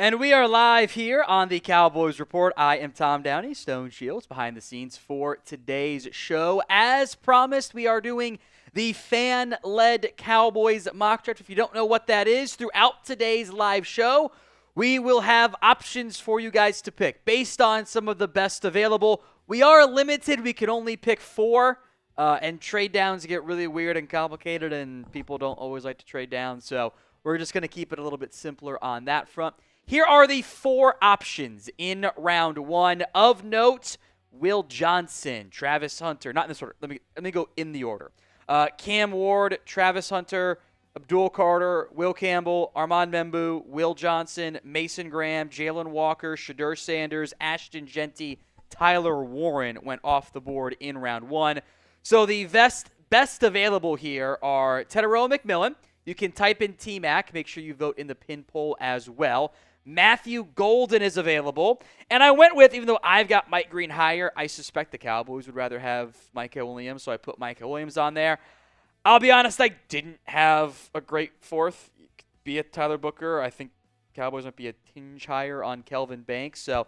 And we are live here on the Cowboys Report. I am Tom Downey, Stone Shields, behind the scenes for today's show. As promised, we are doing the Fan-Led Cowboys Mock Draft. If you don't know what that is, throughout today's live show, we will have options for you guys to pick based on some of the best available. We are limited. We can only pick 4, and trade downs get really weird and complicated, and people don't always like to trade down. So we're just going to keep it a little bit simpler on that front. Here are the 4 options in round 1. Of note, Will Johnson, Travis Hunter. Not in this order. Let me go in the order. Cam Ward, Travis Hunter, Abdul Carter, Will Campbell, Armand Membu, Will Johnson, Mason Graham, Jalen Walker, Shadur Sanders, Ashton Genty, Tyler Warren went off the board in round 1. So the best available here are Tedero McMillan. You can type in T-Mac. Make sure you vote in the pin poll as well. Matthew Golden is available. And I went with, even though I've got Mike Green higher, I suspect the Cowboys would rather have Micah Williams, so I put Micah Williams on there. I'll be honest, I didn't have a great 4th. Be it Tyler Booker. I think Cowboys might be a tinge higher on Kelvin Banks. So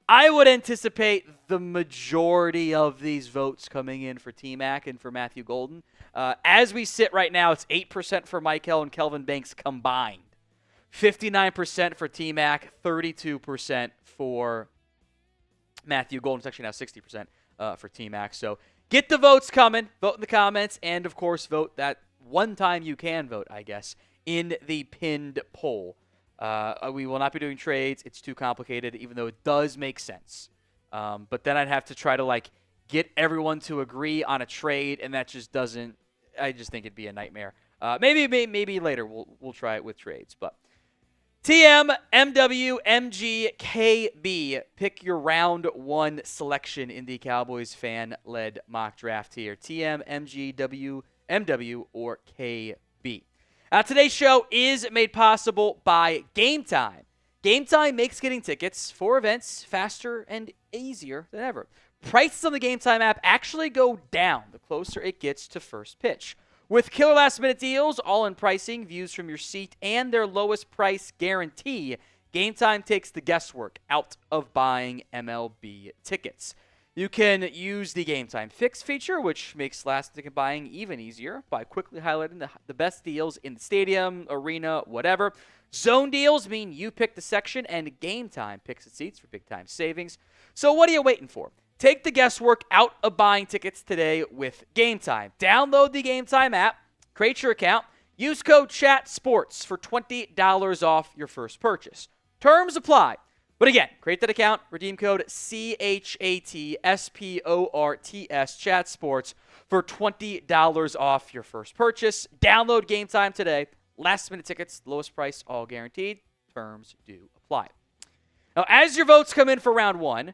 I would anticipate the majority of these votes coming in for T-Mac and for Matthew Golden. As we sit right now, it's 8% for Michael and Kelvin Banks combined. 59% for T-Mac, 32% for Matthew Golden. It's actually now 60% for T-Mac. So get the votes coming. Vote in the comments. And, of course, vote that one time you can vote, I guess, in the pinned poll. We will not be doing trades. It's too complicated, even though it does make sense. But then I'd have to try to, get everyone to agree on a trade, and that just doesn't – I just think it'd be a nightmare. Maybe later we'll try it with trades. But TM, MW, MG, KB, pick your round 1 selection in the Cowboys fan-led mock draft here. TM, MG, MW, or KB. Today's show is made possible by Game Time. Game Time makes getting tickets for events faster and easier than ever. Prices on the Game Time app actually go down the closer it gets to first pitch. With killer last-minute deals, all-in pricing, views from your seat, and their lowest price guarantee, Game Time takes the guesswork out of buying MLB tickets. You can use the Game Time Fix feature, which makes last-ticket buying even easier by quickly highlighting the best deals in the stadium, arena, whatever. Zone deals mean you pick the section, and Game Time picks the seats for big-time savings. So what are you waiting for? Take the guesswork out of buying tickets today with Game Time. Download the Game Time app, create your account, use code CHATSPORTS for $20 off your first purchase. Terms apply. But again, create that account, redeem code CHATSPORTS, ChatSports, for $20 off your first purchase. Download Game Time today. Last-minute tickets, lowest price, all guaranteed. Terms do apply. Now, as your votes come in for round 1,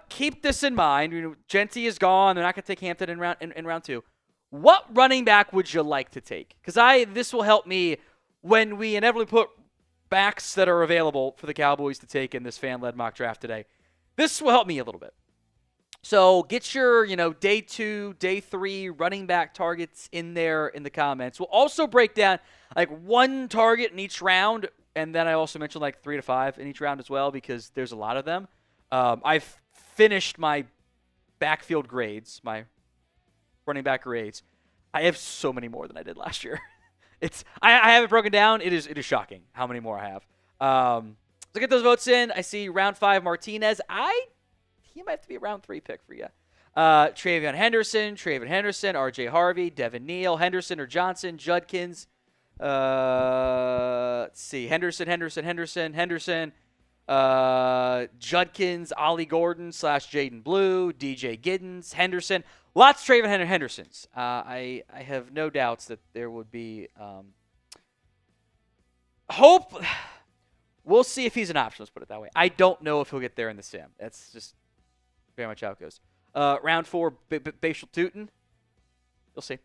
keep this in mind. Genty is gone. They're not going to take Hampton in round 2. What running back would you like to take? Because this will help me when we inevitably put backs that are available for the Cowboys to take in this fan-led mock draft today. This will help me a little bit. So get your, day 2, day 3 running back targets in there in the comments. We'll also break down 1 target in each round, and then I also mentioned 3 to 5 in each round as well because there's a lot of them. I've finished my backfield grades, my running back grades. I have so many more than I did last year. I have it broken down. It is shocking how many more I have. So get those votes in. I see round 5 Martinez. He might have to be a round 3 pick for you. Travion Henderson, RJ Harvey, Devin Neal, Henderson or Johnson, Judkins. Let's see. Henderson. Judkins, Ollie Gordon / Jaden Blue, DJ Giddens, Henderson. Lots of Travion Hendersons. I have no doubts that there would be hope. We'll see if he's an option. Let's put it that way. I don't know if he'll get there in the sim. That's just very much how it goes. Round 4, Bashal Tootin. You'll see.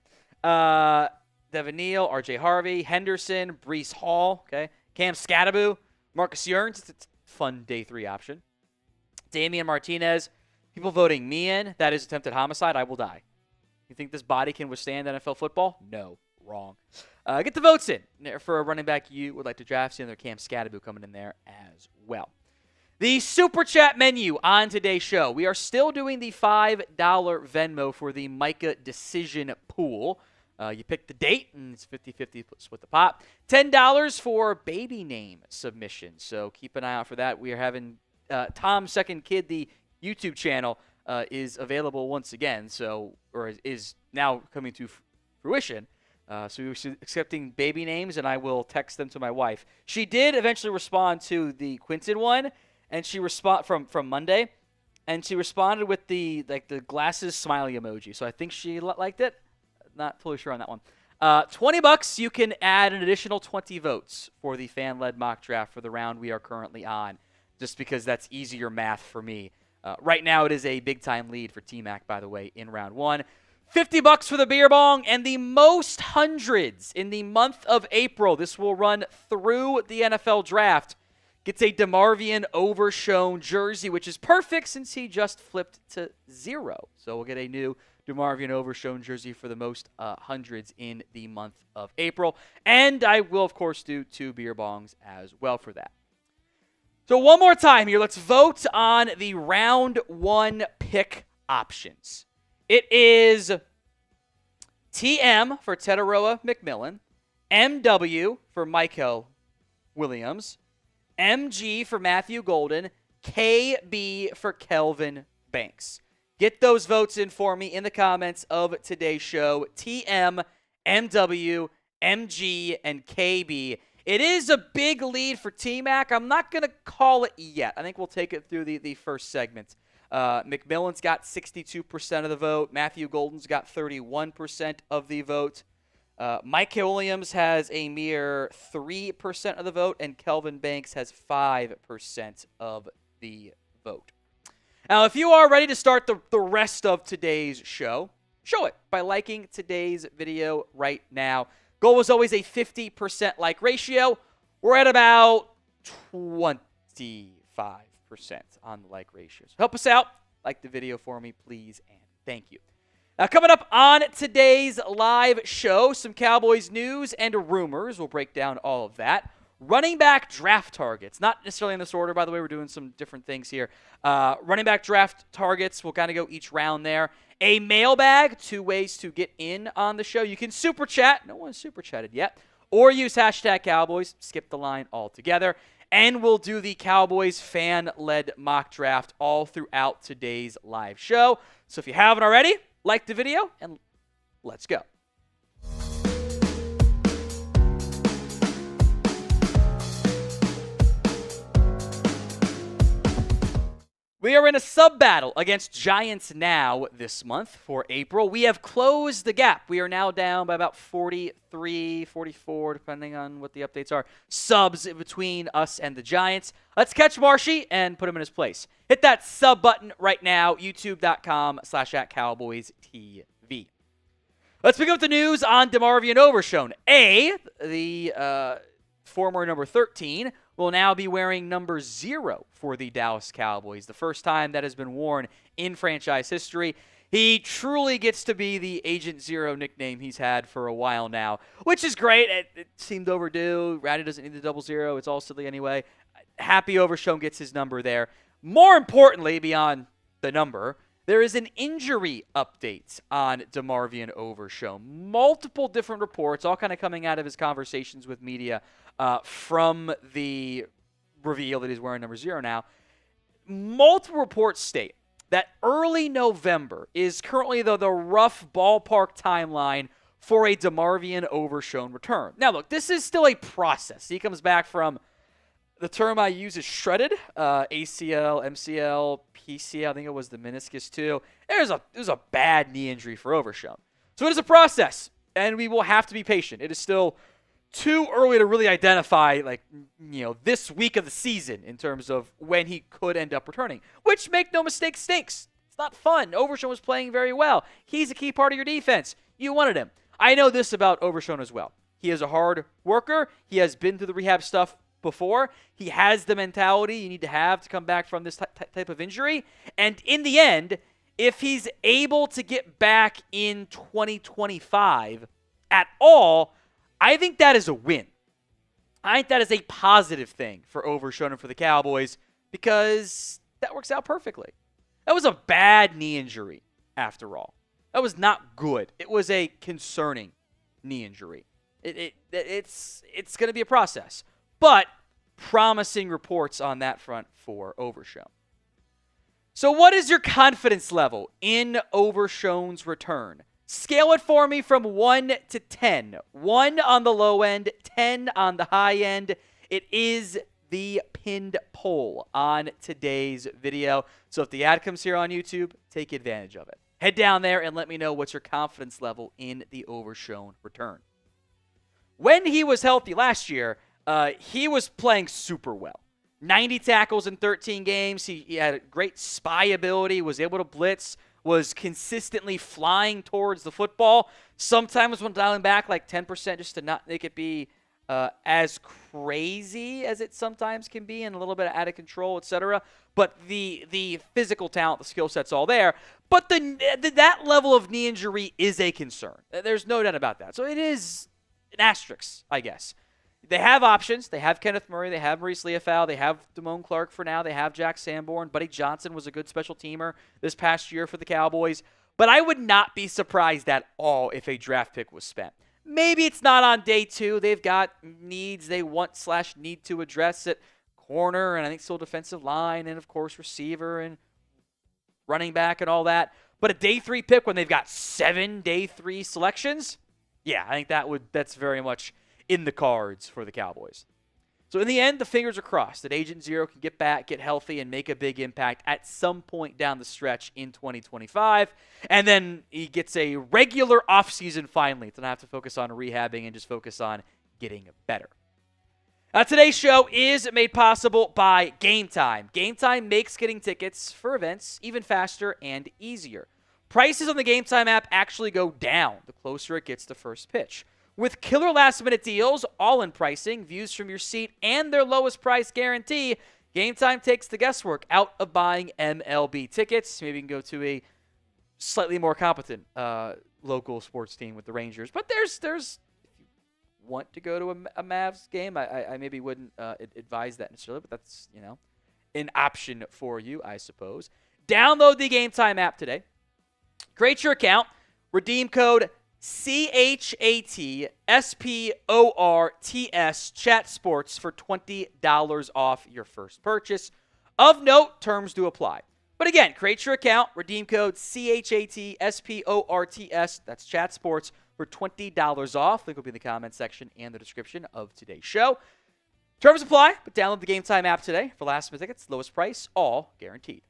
Devin Neal, RJ Harvey, Henderson, Breece Hall, okay, Cam Scattaboo, Marcus Yearns. It's a fun day 3 option. Damian Martinez. People voting me in. That is attempted homicide. I will die. You think this body can withstand NFL football? No. Wrong. Get the votes in for a running back you would like to draft. See another Cam Scatterbo coming in there as well. The Super Chat menu on today's show. We are still doing the $5 Venmo for the Micah decision pool. You pick the date, and it's 50-50 split the pot. $10 for baby name submissions. So keep an eye out for that. We are having Tom's Second Kid, the YouTube channel, is available once again. Or is now coming to fruition. So we were accepting baby names, and I will text them to my wife. She did eventually respond to the Quinton one, and she from Monday, and she responded with the glasses smiley emoji. So I think she liked it. Not totally sure on that one. $20, you can add an additional 20 votes for the fan-led mock draft for the round we are currently on, just because that's easier math for me. Right now, it is a big-time lead for T-Mac, by the way, in round one. $50 for the beer bong, and the most hundreds in the month of April. This will run through the NFL draft. Gets a DeMarvion Overshown jersey, which is perfect since he just flipped to 0. So we'll get a new DeMarvion Overshown jersey for the most hundreds in the month of April. And I will, of course, do 2 beer bongs as well for that. So one more time here, let's vote on the round 1 pick options. It is TM for Tetaroa McMillan, MW for Michael Williams, MG for Matthew Golden, KB for Kelvin Banks. Get those votes in for me in the comments of today's show. TM, MW, MG, and KB. It is a big lead for T-Mac. I'm not going to call it yet. I think we'll take it through the first segment. McMillan's got 62% of the vote. Matthew Golden's got 31% of the vote. Mike Williams has a mere 3% of the vote, and Kelvin Banks has 5% of the vote. Now, if you are ready to start the rest of today's show, show it by liking today's video right now. Goal was always a 50% like ratio. We're at about 25% on the like ratio. So help us out. Like the video for me, please, and thank you. Now, coming up on today's live show, some Cowboys news and rumors. We'll break down all of that. Running back draft targets. Not necessarily in this order, by the way. We're doing some different things here. Running back draft targets. We'll kind of go each round there. A mailbag. 2 ways to get in on the show. You can super chat. No one's super chatted yet. Or use hashtag Cowboys. Skip the line altogether. And we'll do the Cowboys fan-led mock draft all throughout today's live show. So if you haven't already, like the video, and let's go. We are in a sub-battle against Giants now this month for April. We have closed the gap. We are now down by about 43, 44, depending on what the updates are, subs between us and the Giants. Let's catch Marshy and put him in his place. Hit that sub button right now, youtube.com/@CowboysTV. Let's pick up the news on DeMarvion Overshown. The former number 13, will now be wearing number 0 for the Dallas Cowboys. The first time that has been worn in franchise history. He truly gets to be the Agent Zero nickname he's had for a while now, which is great. It seemed overdue. Ratty doesn't need the 00. It's all silly anyway. Happy Overshown gets his number there. More importantly, beyond the number, there is an injury update on DeMarvion Overshown. Multiple different reports, all kind of coming out of his conversations with media from the reveal that he's wearing number 0 now. Multiple reports state that early November is currently the rough ballpark timeline for a DeMarvion Overshown return. Now, look, this is still a process. He comes back from, the term I use is shredded, ACL, MCL, PCL, I think it was the meniscus too. It was a bad knee injury for Overshown. So it is a process, and we will have to be patient. It is still too early to really identify, this week of the season in terms of when he could end up returning, which, make no mistake, stinks. It's not fun. Overshown was playing very well. He's a key part of your defense. You wanted him. I know this about Overshown as well. He is a hard worker. He has been through the rehab stuff before. He has the mentality you need to have to come back from this type of injury. And in the end, if he's able to get back in 2025 at all, I think that is a win. I think that is a positive thing for Overshown and for the Cowboys because that works out perfectly. That was a bad knee injury, after all. That was not good. It was a concerning knee injury. It's going to be a process, but promising reports on that front for Overshown. So what is your confidence level in Overshown's return? Scale it for me from 1 to 10. 1 on the low end, 10 on the high end. It is the pinned poll on today's video. So if the ad comes here on YouTube, take advantage of it. Head down there and let me know what's your confidence level in the Overshown return. When he was healthy last year, he was playing super well. 90 tackles in 13 games. He had a great spy ability, was able to blitz, was consistently flying towards the football. Sometimes when dialing back like 10% just to not make it be as crazy as it sometimes can be and a little bit out of control, etc. But the physical talent, the skill set's all there. But that level of knee injury is a concern. There's no doubt about that. So it is an asterisk, I guess. They have options. They have Kenneth Murray. They have Maurice Leafau. They have Damone Clark for now. They have Jack Sanborn. Buddy Johnson was a good special teamer this past year for the Cowboys. But I would not be surprised at all if a draft pick was spent. Maybe it's not on day 2. They've got needs they want/need to address at corner and I think still defensive line and, of course, receiver and running back and all that. But a day 3 pick when they've got 7 day 3 selections, yeah, I think that's very much in the cards for the Cowboys. So in the end, the fingers are crossed that Agent Zero can get back, get healthy, and make a big impact at some point down the stretch in 2025. And then he gets a regular offseason finally to not have to focus on rehabbing and just focus on getting better. Now, today's show is made possible by Game Time. Game Time makes getting tickets for events even faster and easier. Prices on the Game Time app actually go down the closer it gets to first pitch. With killer last-minute deals, all-in pricing, views from your seat, and their lowest price guarantee, Game Time takes the guesswork out of buying MLB tickets. Maybe you can go to a slightly more competent local sports team with the Rangers. But there's if you want to go to a Mavs game, I maybe wouldn't advise that necessarily, but that's, an option for you, I suppose. Download the Game Time app today. Create your account. Redeem code CHATSPORTS Chat Sports for $20 off your first purchase. Of note, terms do apply. But again, create your account, redeem code CHATSPORTS, that's Chat Sports, for $20 off. Link will be in the comment section and the description of today's show. Terms apply, but download the Game Time app today for last-minute tickets. Lowest price, all guaranteed.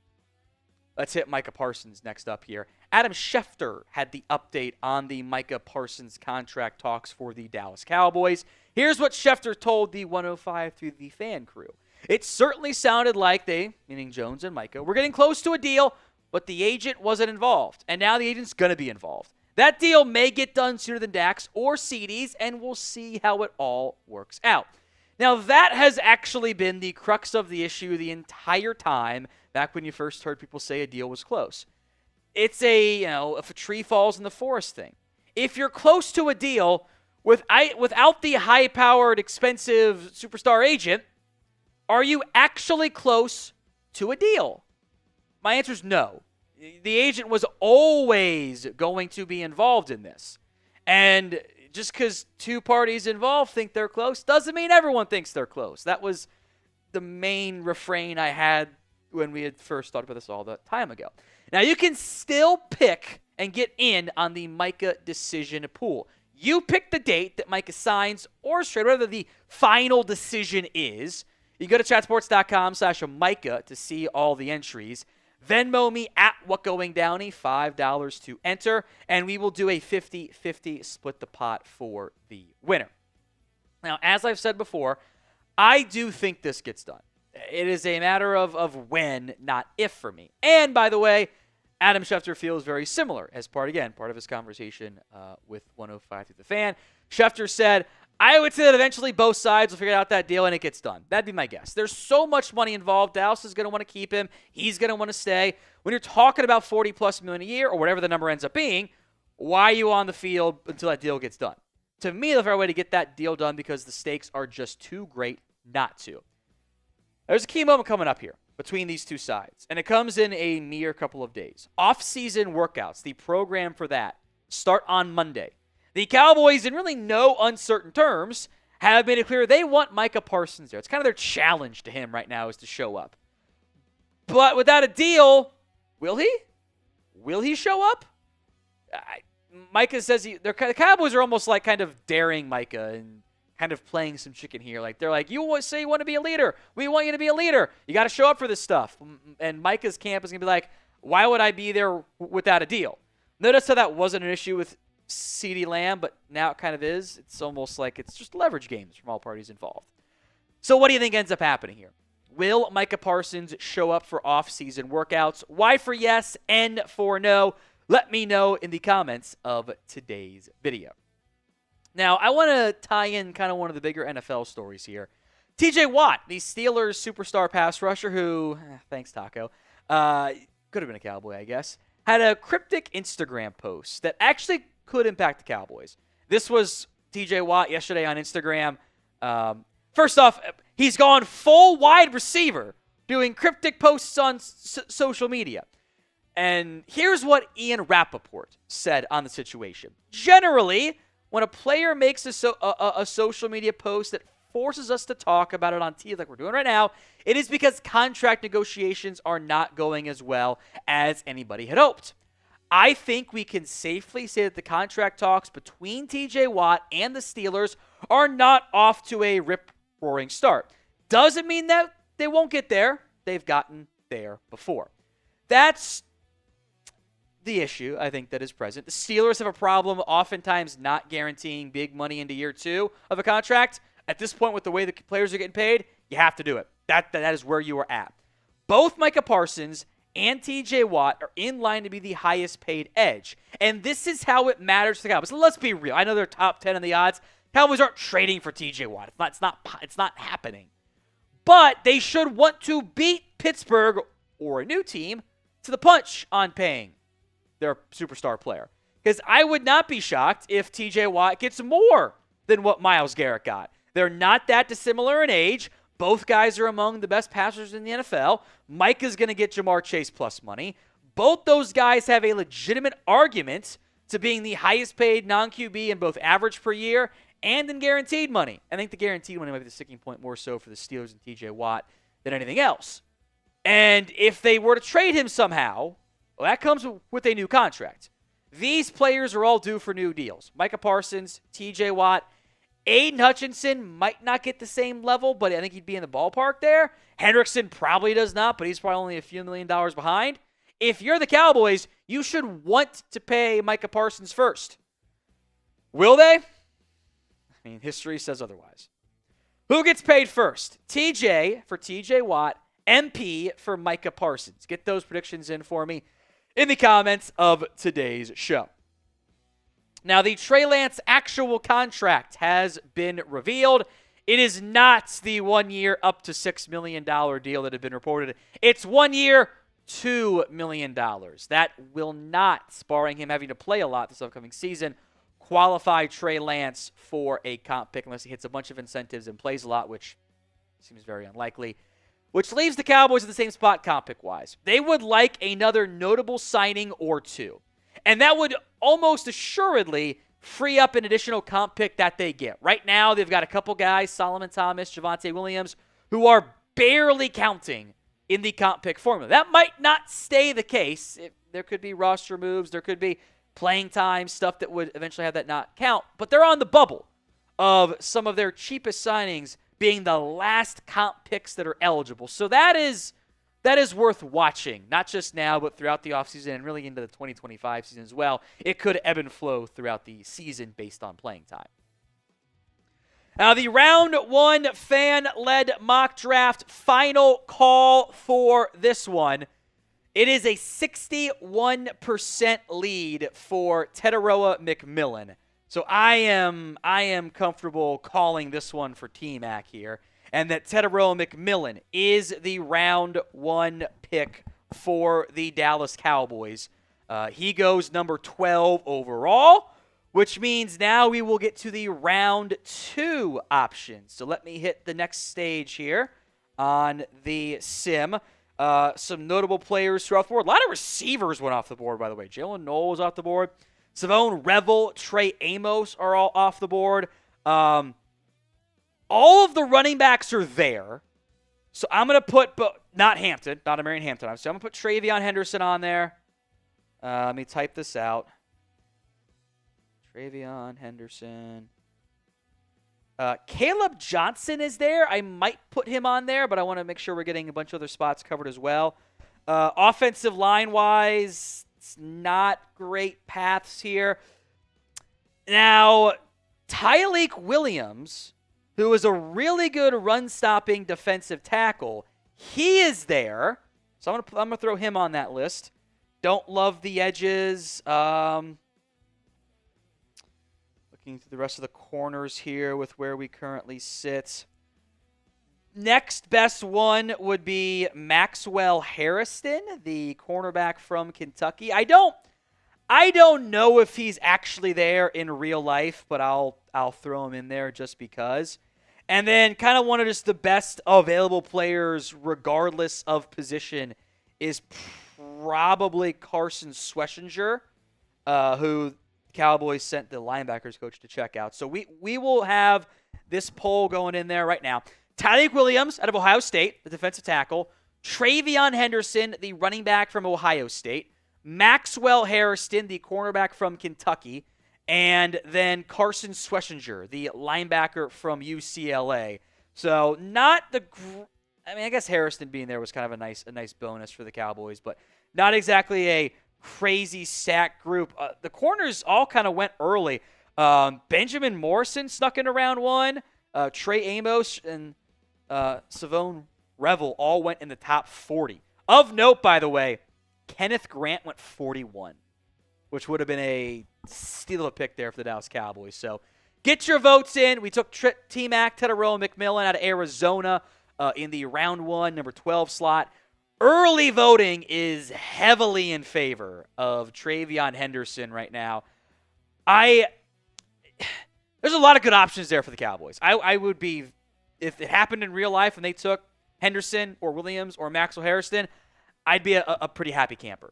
Let's hit Micah Parsons next up here. Adam Schefter had the update on the Micah Parsons contract talks for the Dallas Cowboys. Here's what Schefter told the 105 through the fan crew. It certainly sounded like they, meaning Jones and Micah, were getting close to a deal, but the agent wasn't involved. And now the agent's going to be involved. That deal may get done sooner than Dax or CDs, and we'll see how it all works out. Now, that has actually been the crux of the issue the entire time, back when you first heard people say a deal was close. It's if a tree falls in the forest thing. If you're close to a deal without the high-powered, expensive superstar agent, are you actually close to a deal? My answer is no. The agent was always going to be involved in this. And just because two parties involved think they're close doesn't mean everyone thinks they're close. That was the main refrain I had when we had first thought about this all the time ago. Now, you can still pick and get in on the Micah decision pool. You pick the date that Micah signs or straight, whatever the final decision is. You go to chatsports.com/Micah to see all the entries. Venmo me at WhatGoingDowney, $5 to enter, and we will do a 50-50 split the pot for the winner. Now, as I've said before, I do think this gets done. It is a matter of when, not if for me. And, by the way, Adam Schefter feels very similar as part of his conversation with 105 through the fan. Schefter said, I would say that eventually both sides will figure out that deal and it gets done. That'd be my guess. There's so much money involved. Dallas is going to want to keep him. He's going to want to stay. When you're talking about $40+ million a year or whatever the number ends up being, why are you on the field until that deal gets done? to me, the fair way to get that deal done because the stakes are just too great not to. There's a key moment coming up here between these two sides, and it comes in a mere couple of days. Off-season workouts, the program for that, start on Monday. The Cowboys, in really no uncertain terms, have made it clear they want Micah Parsons there. It's kind of their challenge to him right now is to show up. But without a deal, will he? Will he show up? Micah says the Cowboys are almost like kind of daring Micah and kind of playing some chicken here. Like they're like, you say you want to be a leader. We want you to be a leader. You got to show up for this stuff. And Micah's camp is going to be like, why would I be there without a deal? Notice how that wasn't an issue with CeeDee Lamb, but now it kind of is. It's almost like it's just leverage games from all parties involved. So what do you think ends up happening here? Will Micah Parsons show up for off-season workouts? Y for yes, N for no. Let me know in the comments of today's video. Now, I want to tie in kind of one of the bigger NFL stories here. TJ Watt, the Steelers superstar pass rusher who, thanks Taco, could have been a Cowboy, I guess, had a cryptic Instagram post that actually could impact the Cowboys. This was TJ Watt yesterday on Instagram. First off, he's gone full wide receiver doing cryptic posts on social media. And here's what Ian Rappaport said on the situation. Generally, when a player makes a social media post that forces us to talk about it on TV like we're doing right now, it is because contract negotiations are not going as well as anybody had hoped. I think we can safely say that the contract talks between TJ Watt and the Steelers are not off to a rip-roaring start. Doesn't mean that they won't get there. They've gotten there before. That's the issue, I think, that is present. The Steelers have a problem oftentimes not guaranteeing big money into year 2 of a contract. At this point, with the way the players are getting paid, you have to do it. That is where you are at. Both Micah Parsons and TJ Watt are in line to be the highest paid edge. And this is how it matters to the Cowboys. So let's be real. I know they're top 10 in the odds. Cowboys aren't trading for TJ Watt. It's not happening. But they should want to beat Pittsburgh or a new team to the punch on paying their superstar player. Because I would not be shocked if TJ Watt gets more than what Myles Garrett got. They're not that dissimilar in age. Both guys are among the best passers in the NFL. Micah's going to get Jamar Chase plus money. Both those guys have a legitimate argument to being the highest paid non-QB in both average per year and in guaranteed money. I think the guaranteed money might be the sticking point more so for the Steelers and TJ Watt than anything else. And if they were to trade him somehow, well, that comes with a new contract. These players are all due for new deals. Micah Parsons, TJ Watt, Aiden Hutchinson might not get the same level, but I think he'd be in the ballpark there. Hendrickson probably does not, but he's probably only a few $1 million behind. If you're the Cowboys, you should want to pay Micah Parsons first. Will they? I mean, history says otherwise. Who gets paid first? TJ for TJ Watt, MP for Micah Parsons. Get those predictions in for me in the comments of today's show. Now, the Trey Lance actual contract has been revealed. It is not the 1 year up to $6 million deal that had been reported. It's 1 year, $2 million. That will not, barring him having to play a lot this upcoming season, qualify Trey Lance for a comp pick unless he hits a bunch of incentives and plays a lot, which seems very unlikely. Which leaves the Cowboys in the same spot comp pick-wise. They would like another notable signing or two. And that would almost assuredly free up an additional comp pick that they get. Right now, they've got a couple guys, Solomon Thomas, Javonte Williams, who are barely counting in the comp pick formula. That might not stay the case. There could be roster moves. There could be playing time, stuff that would eventually have that not count. But they're on the bubble of some of their cheapest signings being the last comp picks that are eligible. So that is worth watching, not just now, but throughout the offseason and really into the 2025 season as well. It could ebb and flow throughout the season based on playing time. Now, the round 1 fan-led mock draft final call for this one. It is a 61% lead for Teteroa McMillan. So I am comfortable calling this one for T-Mac here, and that Teteroa McMillan is the round 1 pick for the Dallas Cowboys. He goes number 12 overall, which means now we will get to the round 2 options. So let me hit the next stage here on the sim. Some notable players throughout the board. A lot of receivers went off the board, by the way. Jalen Noel was off the board. Savone Revel, Trey Amos are all off the board. All of the running backs are there. So I'm going to put, but not Hampton, not a Marion Hampton. So I'm going to put TreVeyon Henderson on there. Let me type this out. TreVeyon Henderson. Caleb Johnson is there. I might put him on there, but I want to make sure we're getting a bunch of other spots covered as well. Offensive line-wise, it's not great paths here. Now, Tyleik Williams, who is a really good run-stopping defensive tackle, he is there. So I'm gonna throw him on that list. Don't love the edges. Looking through the rest of the corners here with where we currently sit. Next best one would be Maxwell Harrison, the cornerback from Kentucky. I don't know if he's actually there in real life, but I'll throw him in there just because. And then kind of one of just the best available players, regardless of position, is probably Carson Schefter, who Cowboys sent the linebackers coach to check out. So we will have this poll going in there right now. Tyleik Williams out of Ohio State, the defensive tackle. TreVeyon Henderson, the running back from Ohio State. Maxwell Harrison, the cornerback from Kentucky. And then Carson Schefter, the linebacker from UCLA. So not the I guess Harrison being there was kind of a nice bonus for the Cowboys, but not exactly a crazy stacked group. The corners all kind of went early. Benjamin Morrison snuck in round 1. Trey Amos and Savone Revel all went in the top 40. Of note, by the way, Kenneth Grant went 41, which would have been a steal of a pick there for the Dallas Cowboys. So get your votes in. We took T-Mac, Tedero McMillan out of Arizona in the round 1, number 12 slot. Early voting is heavily in favor of TreVeyon Henderson right now. There's a lot of good options there for the Cowboys. I would be, if it happened in real life and they took Henderson or Williams or Maxwell Harrison, I'd be a pretty happy camper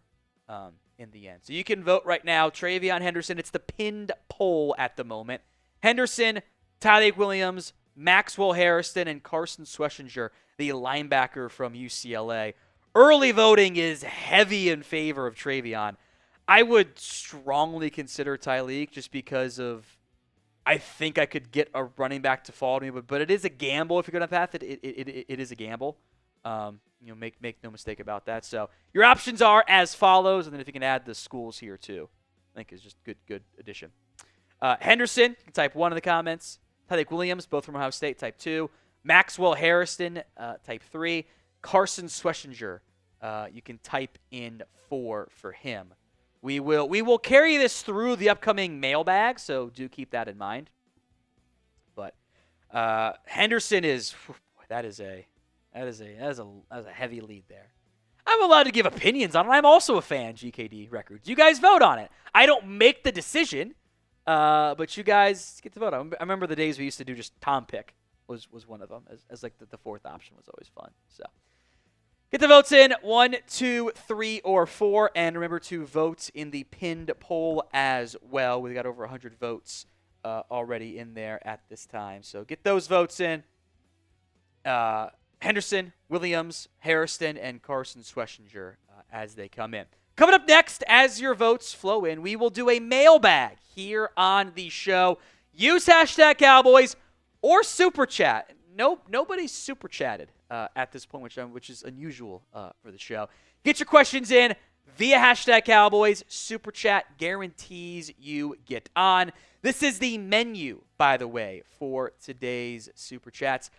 in the end. So you can vote right now. TreVeyon Henderson, it's the pinned poll at the moment. Henderson, Tyleik Williams, Maxwell Harrison, and Carson Schefter, the linebacker from UCLA. Early voting is heavy in favor of TreVeyon. I would strongly consider Tyleik just because of I think I could get a running back to fall to me, but it is a gamble if you go down that path. It is a gamble. Make no mistake about that. So your options are as follows, and then if you can add the schools here too, I think is just good addition. Henderson, you can type 1 in the comments. Tyleik Williams, both from Ohio State, type 2. Maxwell Harrison, type 3. Carson Schefter, you can type in 4 for him. We will carry this through the upcoming mailbag, so do keep that in mind. But Henderson that is a heavy lead there. I'm allowed to give opinions on it. I'm also a fan, GKD Records. You guys vote on it. I don't make the decision, but you guys get to vote. I remember the days we used to do just Tom pick was one of them as like the 4th option was always fun. So get the votes in 1, 2, 3, or 4, and remember to vote in the pinned poll as well. We've got over 100 votes already in there at this time, so get those votes in. Henderson, Williams, Harrison, and Carson Schefter as they come in. Coming up next, as your votes flow in, we will do a mailbag here on the show. Use hashtag Cowboys or Super Chat. Nobody's Super Chatted at this point, which is unusual for the show. Get your questions in via hashtag Cowboys. Super Chat guarantees you get on. This is the menu, by the way, for today's Super Chats.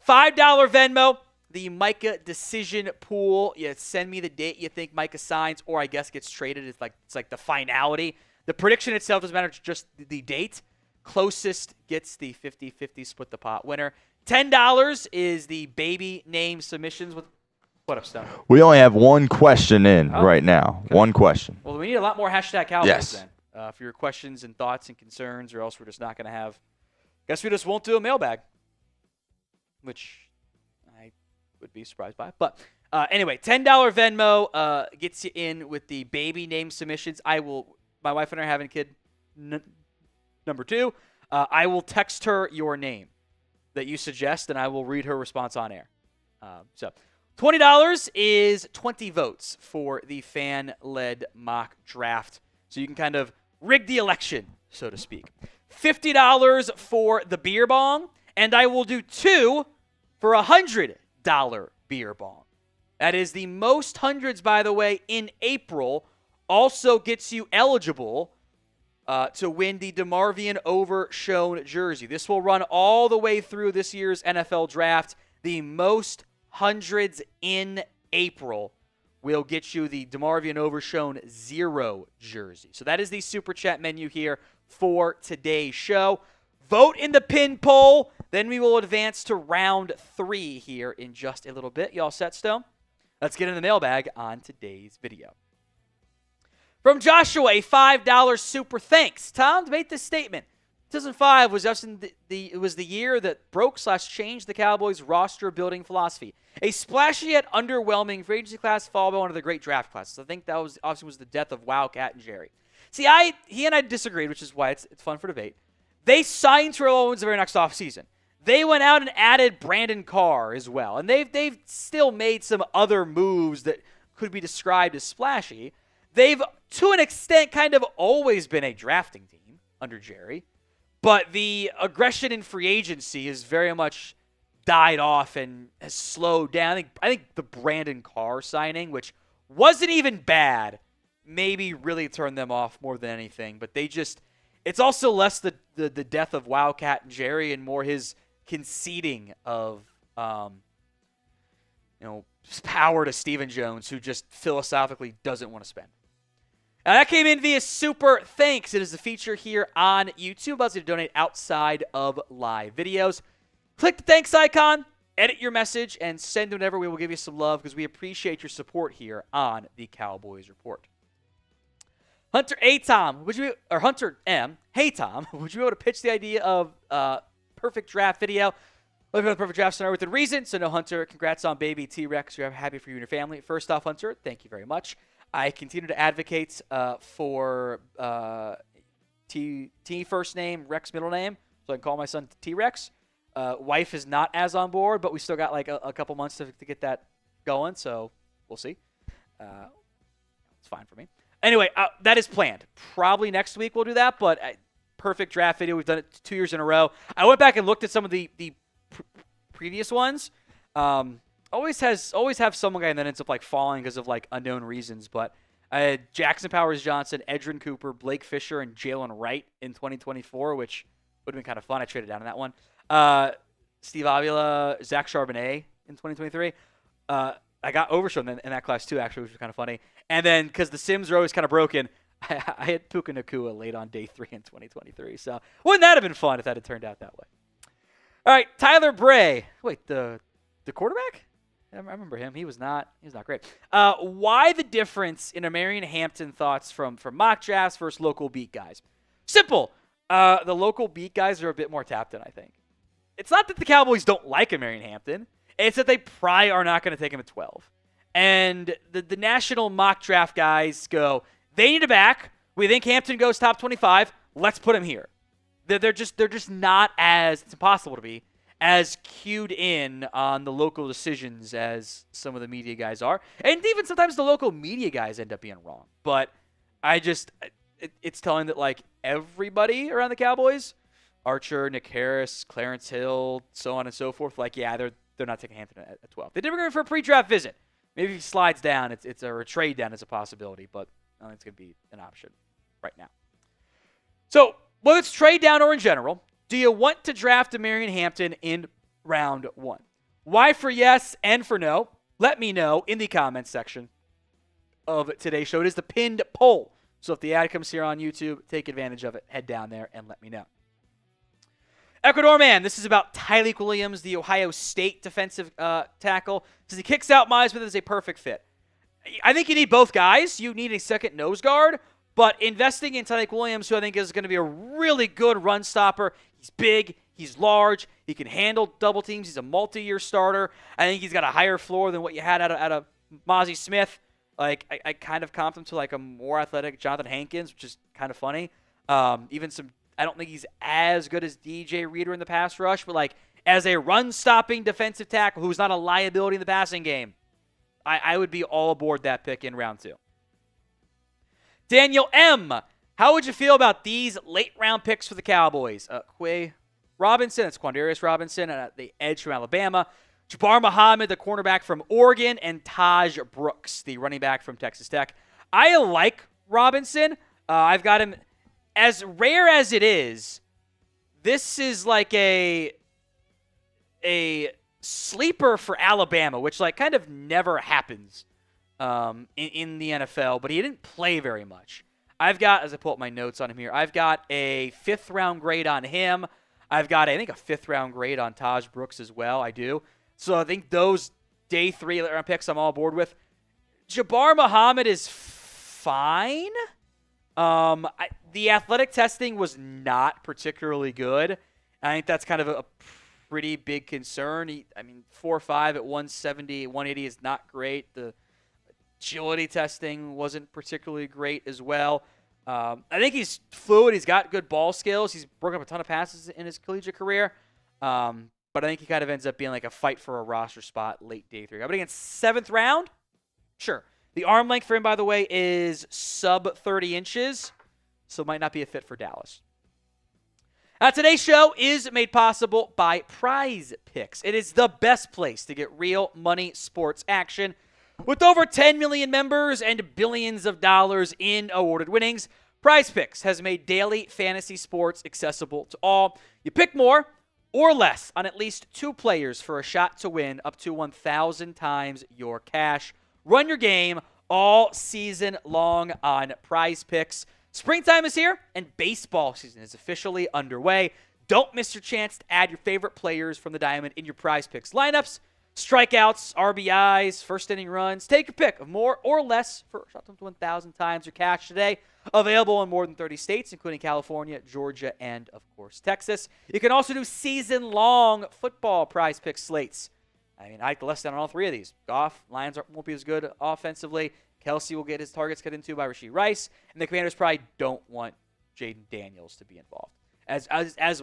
$5 Venmo, the Micah decision pool. You send me the date you think Micah signs or I guess gets traded. It's like the finality. The prediction itself doesn't matter, just the date. Closest gets the 50-50 split the pot winner. $10 is the baby name submissions. What up, Stone? We only have one question in right now. Okay. One question. Well, we need a lot more hashtag Cowboys then. for your questions and thoughts and concerns, or else we're just not going to have. Guess we just won't do a mailbag, which I would be surprised by. But anyway, $10 Venmo gets you in with the baby name submissions. My wife and I are having a kid number 2. I will text her your name that you suggest, and I will read her response on air. So $20 is 20 votes for the fan-led mock draft. So you can kind of rig the election, so to speak. $50 for the beer bong, and I will do 2 for $100 beer bong. That is the most hundreds, by the way, in April. Also gets you eligible to win the DeMarvion Overshown jersey. This will run all the way through this year's NFL draft. The most hundreds in April will get you the DeMarvion Overshown 0 jersey. So that is the Super Chat menu here for today's show. Vote in the pin poll. Then we will advance to round 3 here in just a little bit. You all set, Stone? Let's get in the mailbag on today's video. From Joshua, a $5 super thanks. Tom made this statement. 2005 was the year that broke/changed the Cowboys' roster building philosophy. A splashy yet underwhelming free agency class followed by one of the great draft classes. I think that was obviously the death of Wildcat and Jerry. See, he and I disagreed, which is why it's fun for debate. They signed Terrell Owens the very next offseason. They went out and added Brandon Carr as well, and they've still made some other moves that could be described as splashy. They've, to an extent, kind of always been a drafting team under Jerry, but the aggression in free agency has very much died off and has slowed down. I think the Brandon Carr signing, which wasn't even bad, maybe really turned them off more than anything. But it's also less the death of Wildcat and Jerry and more his conceding of power to Stephen Jones, who just philosophically doesn't want to spend. Now, that came in via Super Thanks. It is a feature here on YouTube. Allows you to donate outside of live videos. Click the thanks icon, edit your message, and send whatever. We will give you some love because we appreciate your support here on the Cowboys Report. Hunter A. Tom, Hunter M. Hey, Tom, would you be able to pitch the idea of perfect draft video? Living on the perfect draft scenario within reason. So, no, Hunter, congrats on baby T-Rex. We're happy for you and your family. First off, Hunter, thank you very much. I continue to advocate for T first name, Rex middle name, so I can call my son T-Rex. Wife is not as on board, but we still got like a couple months to get that going, so we'll see. It's fine for me. Anyway, that is planned. Probably next week we'll do that, but perfect draft video. We've done it 2 years in a row. I went back and looked at some of the previous ones. Always have some guy and then ends up like falling because of like unknown reasons. But I had Jackson Powers Johnson, Edrin Cooper, Blake Fisher, and Jalen Wright in 2024, which would have been kind of fun. I traded down on that one. Steve Avila, Zach Charbonnet in 2023. I got Overshown in that class too, actually, which was kind of funny. And then because the Sims are always kind of broken, I had Puka Nacua late on day 3 in 2023. So wouldn't that have been fun if that had turned out that way? All right, Tyler Bray. Wait, the quarterback? I remember him. He was not great. Why the difference in Marion Hampton thoughts from mock drafts versus local beat guys? Simple. The local beat guys are a bit more tapped in, I think. It's not that the Cowboys don't like Marion Hampton. It's that they probably are not going to take him at 12. And the national mock draft guys go, they need a back. We think Hampton goes top 25. Let's put him here. They're just not as, it's impossible to be, as cued in on the local decisions as some of the media guys are. And even sometimes the local media guys end up being wrong. But it's telling that like everybody around the Cowboys, Archer, Nick Harris, Clarence Hill, so on and so forth, like, yeah, they're not taking Hampton at 12. They did bring him for a pre-draft visit. Maybe if he slides down, or a trade down is a possibility, but I don't think it's going to be an option right now. So, whether it's trade down or in general, do you want to draft Marion Hampton in round 1? Why for yes and for no? Let me know in the comments section of today's show. It is the pinned poll. So if the ad comes here on YouTube, take advantage of it. Head down there and let me know. Ecuador man, this is about Tyleik Williams, the Ohio State defensive tackle. Says he kicks out Miles Smith as a perfect fit. I think you need both guys. You need a second nose guard, But investing in Tyreek Williams, who I think is going to be a really good run stopper. He's big. He's large. He can handle double teams. He's a multi-year starter. I think he's got a higher floor than what you had out of Mozzie Smith. Like, I kind of comped him to like a more athletic Jonathan Hankins, which is kind of funny. I don't think he's as good as DJ Reader in the pass rush, but like as a run-stopping defensive tackle who's not a liability in the passing game, I would be all aboard that pick in round 2. Daniel M., how would you feel about these late-round picks for the Cowboys? Quay Robinson, that's Quandarius Robinson, the edge from Alabama. Jabbar Muhammad, the cornerback from Oregon, and Taj Brooks, the running back from Texas Tech. I like Robinson. I've got him, as rare as it is, this is like a sleeper for Alabama, which like kind of never happens in the NFL, but he didn't play very much. I've got, as I pull up my notes on him here, I've got a 5th-round grade on him. I've got, I think, a 5th-round grade on Taj Brooks as well. I do. So I think those day 3 late-round picks I'm all board with. Jabbar Muhammad is fine. The athletic testing was not particularly good. I think that's kind of a pretty big concern. 4.5 at 170, 180 is not great. The agility testing wasn't particularly great as well. I think he's fluid. He's got good ball skills. He's broken up a ton of passes in his collegiate career. But I think he kind of ends up being like a fight for a roster spot late day 3. But against 7th round, sure. The arm length for him, by the way, is sub 30 inches, so might not be a fit for Dallas. Today's show is made possible by Prize Picks. It is the best place to get real money sports action. With over 10 million members and billions of dollars in awarded winnings, Prize Picks has made daily fantasy sports accessible to all. You pick more or less on at least 2 players for a shot to win up to 1,000 times your cash. Run your game all season long on Prize Picks. Springtime is here, and baseball season is officially underway. Don't miss your chance to add your favorite players from the Diamond in your Prize Picks lineups. Strikeouts, RBIs, first-inning runs. Take your pick of more or less for shot to 1,000 times your cash today. Available in more than 30 states, including California, Georgia, and, of course, Texas. You can also do season-long football Prize Picks slates. I like the less than on all 3 of these. Goff, Lions won't be as good offensively. Kelsey will get his targets cut into by Rashee Rice. And the Commanders probably don't want Jaden Daniels to be involved as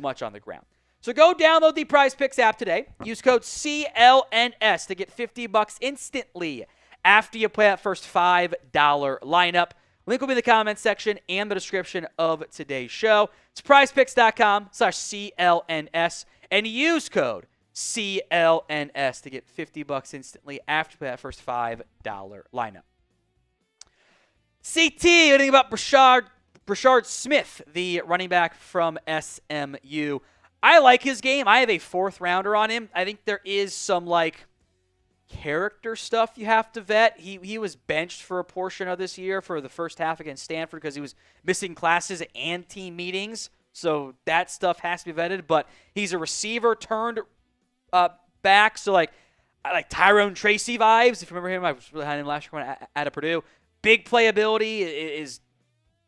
much on the ground. So go download the Prize Picks app today. Use code CLNS to get $50 instantly after you play that first $5 lineup. Link will be in the comments section and the description of today's show. It's prizepicks.com/CLNS and use code CLNS to get $50 instantly after you play that first $5 lineup. CT, what do you think about Brashard Smith, the running back from SMU? I like his game. I have a 4th rounder on him. I think there is some character stuff you have to vet. He was benched for a portion of this year for the first half against Stanford because he was missing classes and team meetings. So that stuff has to be vetted. But he's a receiver turned back. So I like Tyrone Tracy vibes. If you remember him, I was really high on him last year out of Purdue. Big playability,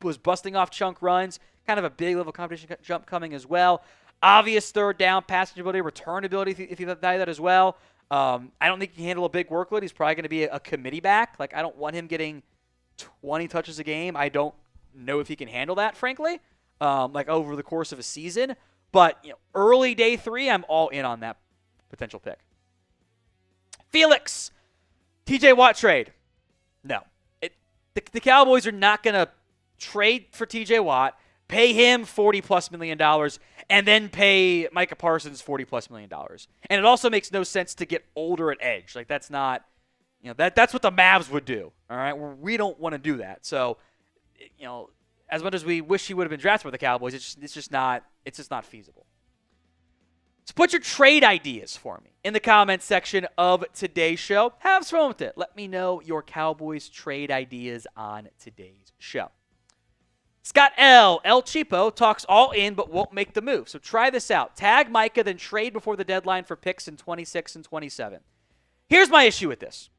was busting off chunk runs. Kind of a big level competition jump coming as well. Obvious 3rd down passing ability, return ability if you value that as well. I don't think he can handle a big workload. He's probably going to be a committee back. I don't want him getting 20 touches a game. I don't know if he can handle that, frankly, over the course of a season. But early day 3, I'm all in on that potential pick. Felix, TJ Watt trade. No. The Cowboys are not going to trade for TJ Watt, pay him $40+ million, and then pay Micah Parsons $40+ million. And it also makes no sense to get older at edge. That's not, that's what the Mavs would do. All right, we don't want to do that. So, as much as we wish he would have been drafted by the Cowboys, it's just not feasible. So put your trade ideas for me in the comments section of today's show. Have some fun with it. Let me know your Cowboys trade ideas on today's show. Scott L. El Cheapo talks all in but won't make the move. So try this out. Tag Micah, then trade before the deadline for picks in 26 and 27. Here's my issue with this.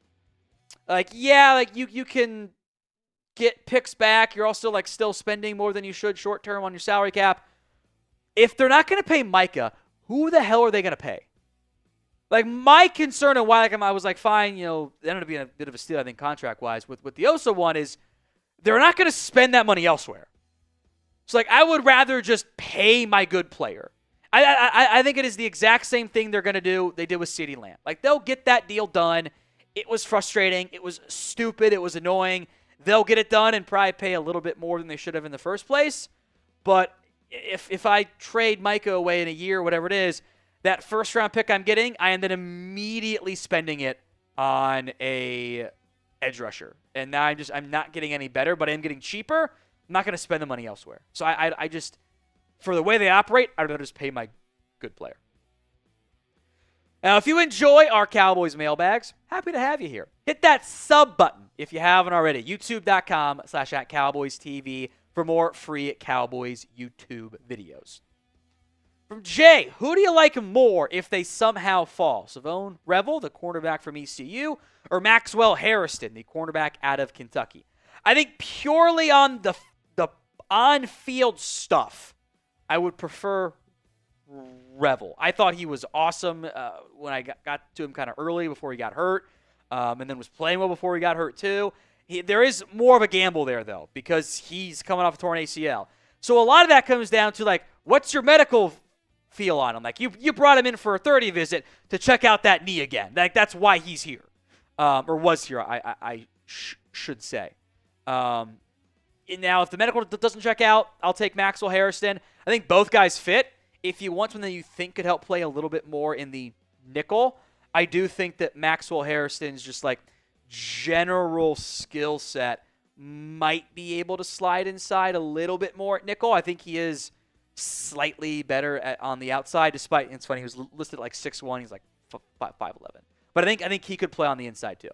You can get picks back. You're also like still spending more than you should short term on your salary cap. If they're not going to pay Micah, who the hell are they going to pay? Like, my concern and why I was like, fine, it ended up being a bit of a steal, I think, contract-wise. With the Osa one is they're not going to spend that money elsewhere. So, like, I would rather just pay my good player. I think it is the exact same thing they're going to do they did with CeeDee Lamb. Like, they'll get that deal done. It was frustrating. It was stupid. It was annoying. They'll get it done and probably pay a little bit more than they should have in the first place. But if I trade Micah away in a year, whatever it is, that first-round pick I'm getting, I am then immediately spending it on a edge rusher. And now I'm not getting any better, but I am getting cheaper. I'm not going to spend the money elsewhere. So I just, for the way they operate, I'd rather just pay my good player. Now, if you enjoy our Cowboys mailbags, happy to have you here. Hit that sub button if you haven't already. YouTube.com/@CowboysTV for more free Cowboys YouTube videos. From Jay, who do you like more if they somehow fall? Savone Revel, the cornerback from ECU, or Maxwell Harrison, the cornerback out of Kentucky? I think purely on the on-field stuff, I would prefer Revel. I thought he was awesome when I got to him kind of early before he got hurt, and then was playing well before he got hurt too. There is more of a gamble there, though, because he's coming off a torn ACL. So a lot of that comes down to, like, what's your medical feel on him? Like, you brought him in for a 30 visit to check out that knee again. Like, that's why he's here, or was here, I should say. Now, if the medical doesn't check out, I'll take Maxwell Harrison. I think both guys fit. If you want someone that you think could help play a little bit more in the nickel, I do think that Maxwell Harrison's just like general skill set might be able to slide inside a little bit more at nickel. I think he is slightly better on the outside, despite, it's funny, he was listed at like 6'1", he's like 5'11". But I think he could play on the inside too.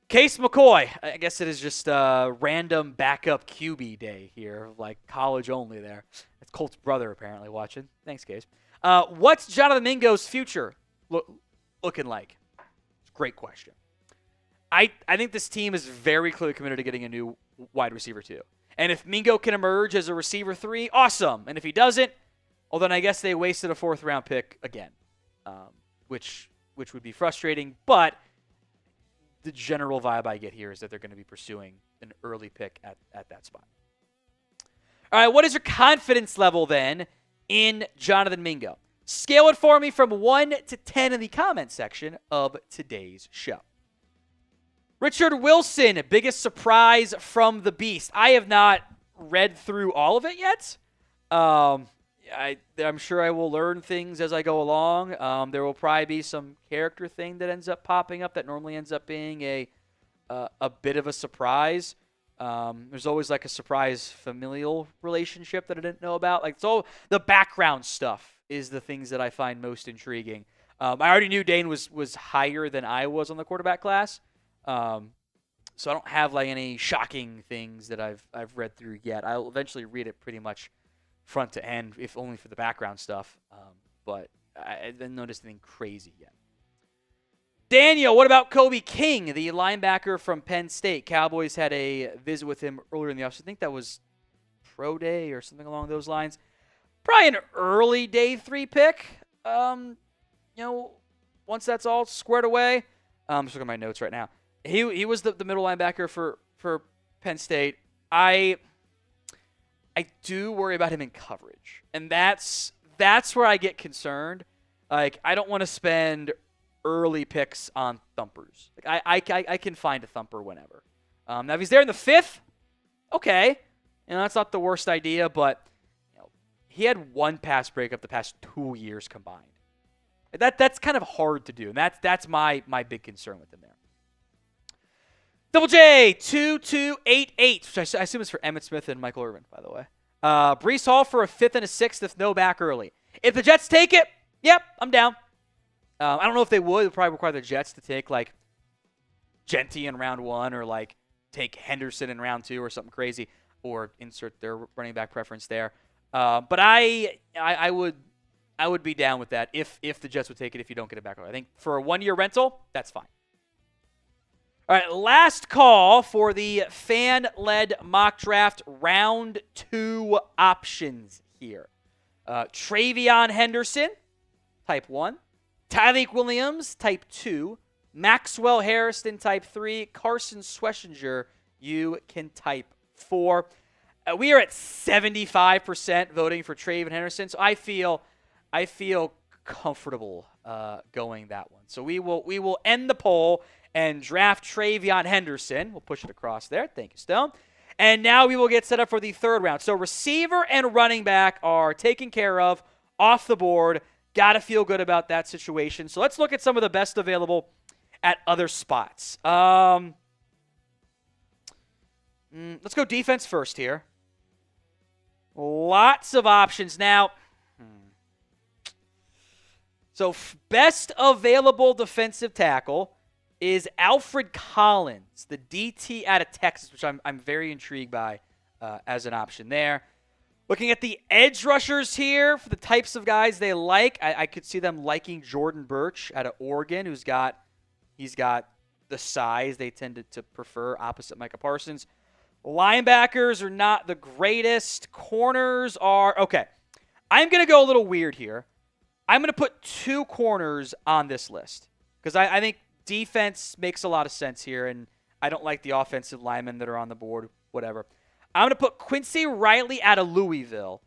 Case McCoy, I guess it is just random backup QB day here, like college only there. That's Colt's brother apparently watching. Thanks, Case. What's Jonathan Mingo's future looking like? It's a great question. I think this team is very clearly committed to getting a new wide receiver too. And if Mingo can emerge as a receiver 3, awesome. And if he doesn't, well, then I guess they wasted a 4th-round pick again, which would be frustrating. But the general vibe I get here is that they're going to be pursuing an early pick at that spot. All right, what is your confidence level then in Jonathan Mingo? Scale it for me from 1 to 10 in the comment section of today's show. Richard Wilson, biggest surprise from the Beast. I have not read through all of it yet. I'm sure I will learn things as I go along. There will probably be some character thing that ends up popping up that normally ends up being a bit of a surprise. There's always like a surprise familial relationship that I didn't know about. Like, so the background stuff is the things that I find most intriguing. I already knew Dane was higher than I was on the quarterback class. So I don't have like any shocking things that I've read through yet. I'll eventually read it pretty much front to end, if only for the background stuff. But I didn't notice anything crazy yet. Daniel, what about Kobe King, the linebacker from Penn State? Cowboys had a visit with him earlier in the offseason. I think that was pro day or something along those lines. Probably an early day 3 pick. Once that's all squared away. I'm just looking at my notes right now. He was the middle linebacker for Penn State. I do worry about him in coverage, and that's where I get concerned. Like, I don't want to spend early picks on thumpers. Like, I can find a thumper whenever. Now if he's there in the 5th, okay, that's not the worst idea. But he had 1 pass breakup the past 2 years combined. That's kind of hard to do, and that's my big concern with him there. Double J 2288, which I assume is for Emmitt Smith and Michael Irvin, by the way. Breece Hall for a 5th and a 6th if no back early. If the Jets take it, yep, I'm down. I don't know if they would. It would probably require the Jets to take like Genty in round 1, or like take Henderson in round 2 or something crazy, or insert their running back preference there. But I would be down with that if the Jets would take it if you don't get it back early. I think for a 1-year rental, that's fine. All right, last call for the fan-led mock draft round 2 options here. Travion Henderson, type 1. Tyleik Williams, type 2. Maxwell Harrison, type 3. Carson Schlesinger, you can type 4. We are at 75% voting for Travion Henderson, so I feel comfortable going that one. So we will end the poll and draft Travion Henderson. We'll push it across there. Thank you, Stone. And now we will get set up for the third round. So receiver and running back are taken care of, off the board. Got to feel good about that situation. So let's look at some of the best available at other spots. Let's go defense first here. Lots of options now. So best available defensive tackle is Alfred Collins, the DT out of Texas, which I'm very intrigued by as an option there. Looking at the edge rushers here for the types of guys they like, I could see them liking Jordan Burch out of Oregon, he's got the size they tend to prefer opposite Micah Parsons. Linebackers are not the greatest. Corners are okay. I'm going to go a little weird here. I'm going to put 2 corners on this list because I think defense makes a lot of sense here, and I don't like the offensive linemen that are on the board, whatever. I'm going to put Quincy Riley out of Louisville,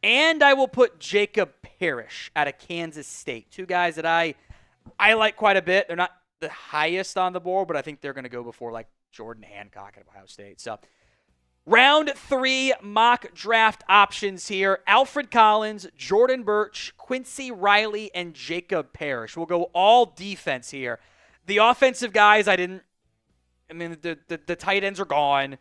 and I will put Jacob Parrish out of Kansas State. 2 guys that I like quite a bit. They're not the highest on the board, but I think they're going to go before like Jordan Hancock at Ohio State. So round 3 mock draft options here. Alfred Collins, Jordan Burch, Quincy Riley, and Jacob Parrish. We'll go all defense here. The offensive guys, the tight ends are gone.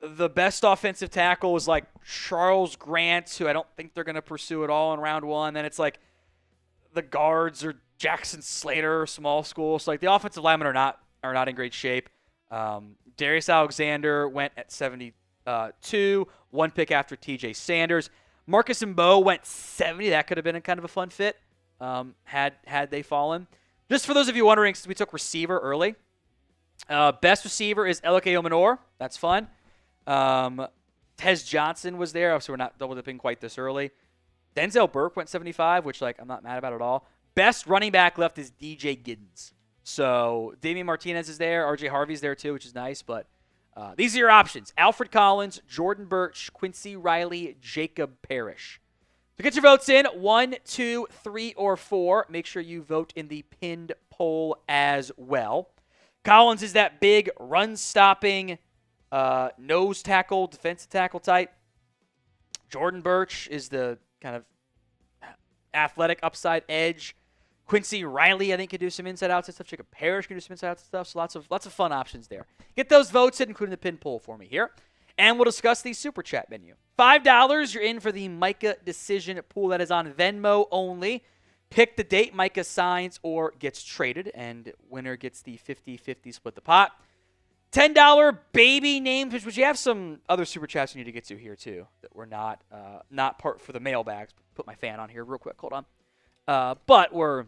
The best offensive tackle is like Charles Grant, who I don't think they're going to pursue at all in round 1. Then it's like the guards are Jackson Slater, small school. So like the offensive linemen are not in great shape. Darius Alexander went at 72, 1 pick after TJ Sanders. Marcus Mbow went 70. That could have been a kind of a fun fit had they fallen. Just for those of you wondering, since we took receiver early, best receiver is Elike Omenor. That's fun. Tez Johnson was there, so we're not double dipping quite this early. Denzel Burke went 75, which I'm not mad about at all. Best running back left is DJ Giddens. So Damian Martinez is there. RJ Harvey's there too, which is nice. But these are your options. Alfred Collins, Jordan Burch, Quincy Riley, Jacob Parrish. So get your votes in, 1, 2, 3, or 4. Make sure you vote in the pinned poll as well. Collins is that big run-stopping nose tackle, defensive tackle type. Jordan Burch is the kind of athletic upside edge. Quincy Riley, I think, could do some inside-outside stuff. Jacob Parrish can do some inside-outside stuff. So lots of fun options there. Get those votes in, including the pin poll for me here. And we'll discuss the Super Chat menu. $5, you're in for the Micah decision pool that is on Venmo only. Pick the date Micah signs or gets traded, and winner gets the 50-50 split the pot. $10 baby names, which you have some other Super Chats you need to get to here, too, that were not part for the mailbags. Put my fan on here real quick. Hold on. But we're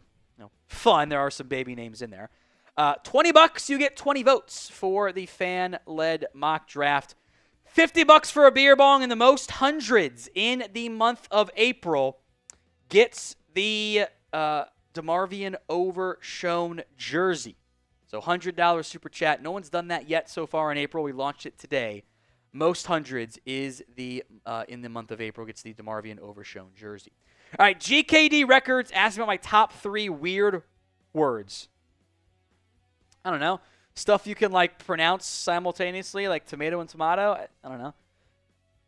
fun. There are some baby names in there. $20, you get 20 votes for the fan-led mock draft. $50 for a beer bong, and the most hundreds in the month of April gets the DeMarvion Overshown jersey. So $100 Super Chat. No one's done that yet so far in April. We launched it today. Most hundreds is the in the month of April gets the DeMarvion Overshown jersey. All right, GKD Records asked me about my top 3 weird words. I don't know. Stuff you can pronounce simultaneously, like tomato and tomato. I don't know.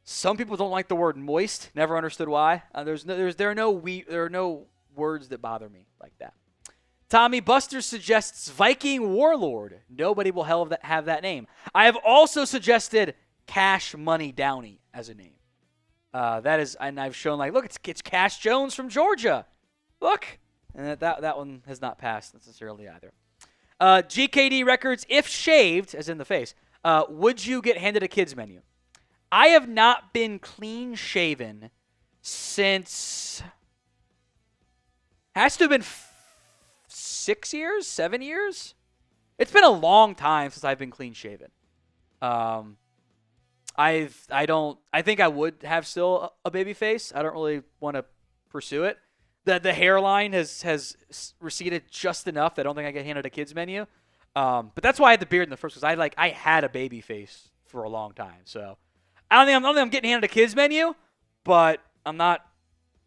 Some people don't like the word moist. Never understood why. There are no words that bother me like that. Tommy Buster suggests Viking Warlord. Nobody will have that name. I have also suggested Cash Money Downey as a name. That is, and I've shown look, it's Cash Jones from Georgia. Look, and that one has not passed necessarily either. GKD Records, if shaved, as in the face, would you get handed a kids menu? I have not been clean shaven since, has to have been 6 years, 7 years. It's been a long time since I've been clean shaven. I think I would have still a baby face. I don't really want to pursue it. The hairline has receded just enough that I don't think I get handed a kids menu. But that's why I had the beard in the first place. I had a baby face for a long time. So I don't think I'm getting handed a kids menu, but I'm not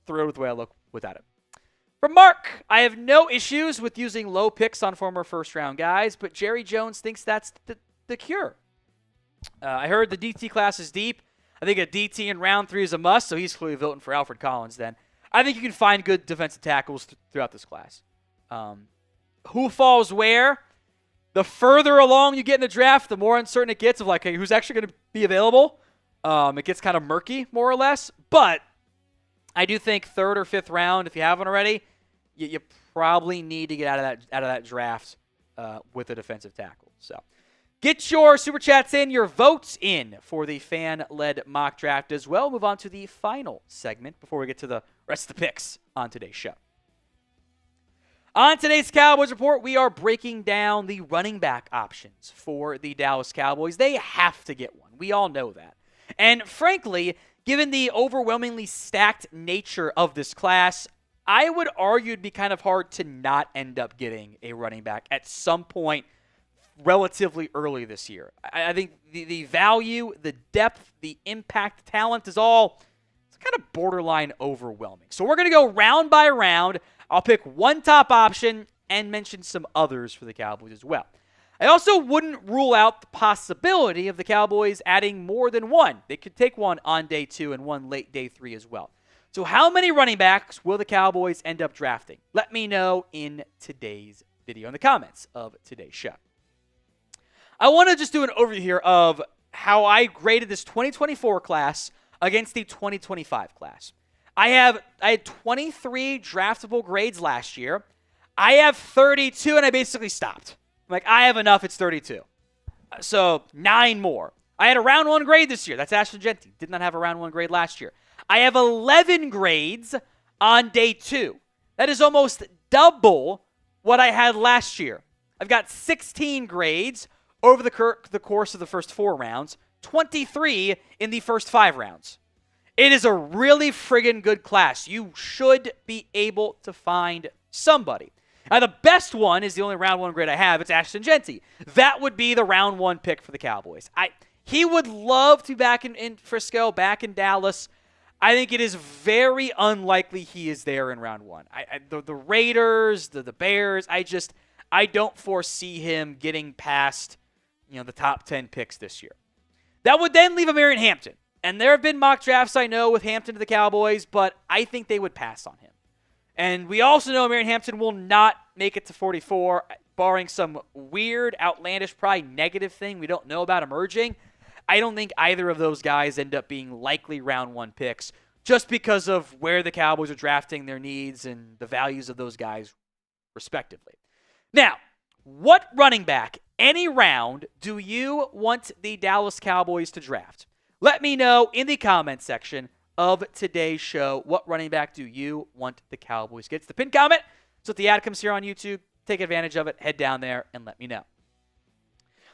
thrilled with the way I look without it. From Mark, I have no issues with using low picks on former first-round guys, but Jerry Jones thinks that's the cure. I heard the DT class is deep. I think a DT in round 3 is a must, so he's clearly voting for Alfred Collins then. I think you can find good defensive tackles throughout this class. Who falls where? The further along you get in the draft, the more uncertain it gets of like, hey, who's actually going to be available. It gets kind of murky, more or less. But I do think 3rd or 5th round, if you haven't already, you probably need to get out of that draft with a defensive tackle. So get your Super Chats in, your votes in for the fan-led mock draft as well. Move on to the final segment before we get to the rest of the picks on today's show. On today's Cowboys Report, we are breaking down the running back options for the Dallas Cowboys. They have to get one. We all know that. And frankly, given the overwhelmingly stacked nature of this class, I would argue it'd be kind of hard to not end up getting a running back at some point relatively early this year. I think the value, the depth, the impact, talent is all kind of borderline overwhelming. So we're going to go round by round. I'll pick one top option and mention some others for the Cowboys as well. I also wouldn't rule out the possibility of the Cowboys adding more than one. They could take one on day 2 and one late day 3 as well. So how many running backs will the Cowboys end up drafting? Let me know in today's video in the comments of today's show. I want to just do an overview here of how I graded this 2024 class against the 2025 class. I had 23 draftable grades last year. I have 32, and I basically stopped. I'm like, I have enough, it's 32. So 9 more. I had a round 1 grade this year. That's Ashton Genty. Did not have a round 1 grade last year. I have 11 grades on day 2. That is almost double what I had last year. I've got 16 grades over the course of the first 4 rounds, 23 in the first 5 rounds. It is a really friggin' good class. You should be able to find somebody. Now, the best one is the only round 1 grade I have. It's Ashton Genty. That would be the round 1 pick for the Cowboys. He would love to be back in Frisco, back in Dallas. I think it is very unlikely he is there in round 1. The Raiders, the Bears, I don't foresee him getting past the top 10 picks this year. That would then leave Marion Hampton. And there have been mock drafts, I know, with Hampton to the Cowboys, but I think they would pass on him. And we also know Marion Hampton will not make it to 44, barring some weird, outlandish, probably negative thing we don't know about emerging. I don't think either of those guys end up being likely round 1 picks just because of where the Cowboys are drafting their needs and the values of those guys, respectively. Now, what running back, any round, do you want the Dallas Cowboys to draft? Let me know in the comment section of today's show. What running back do you want the Cowboys to get? It's the pinned comment. So if the ad comes here on YouTube, take advantage of it. Head down there and let me know.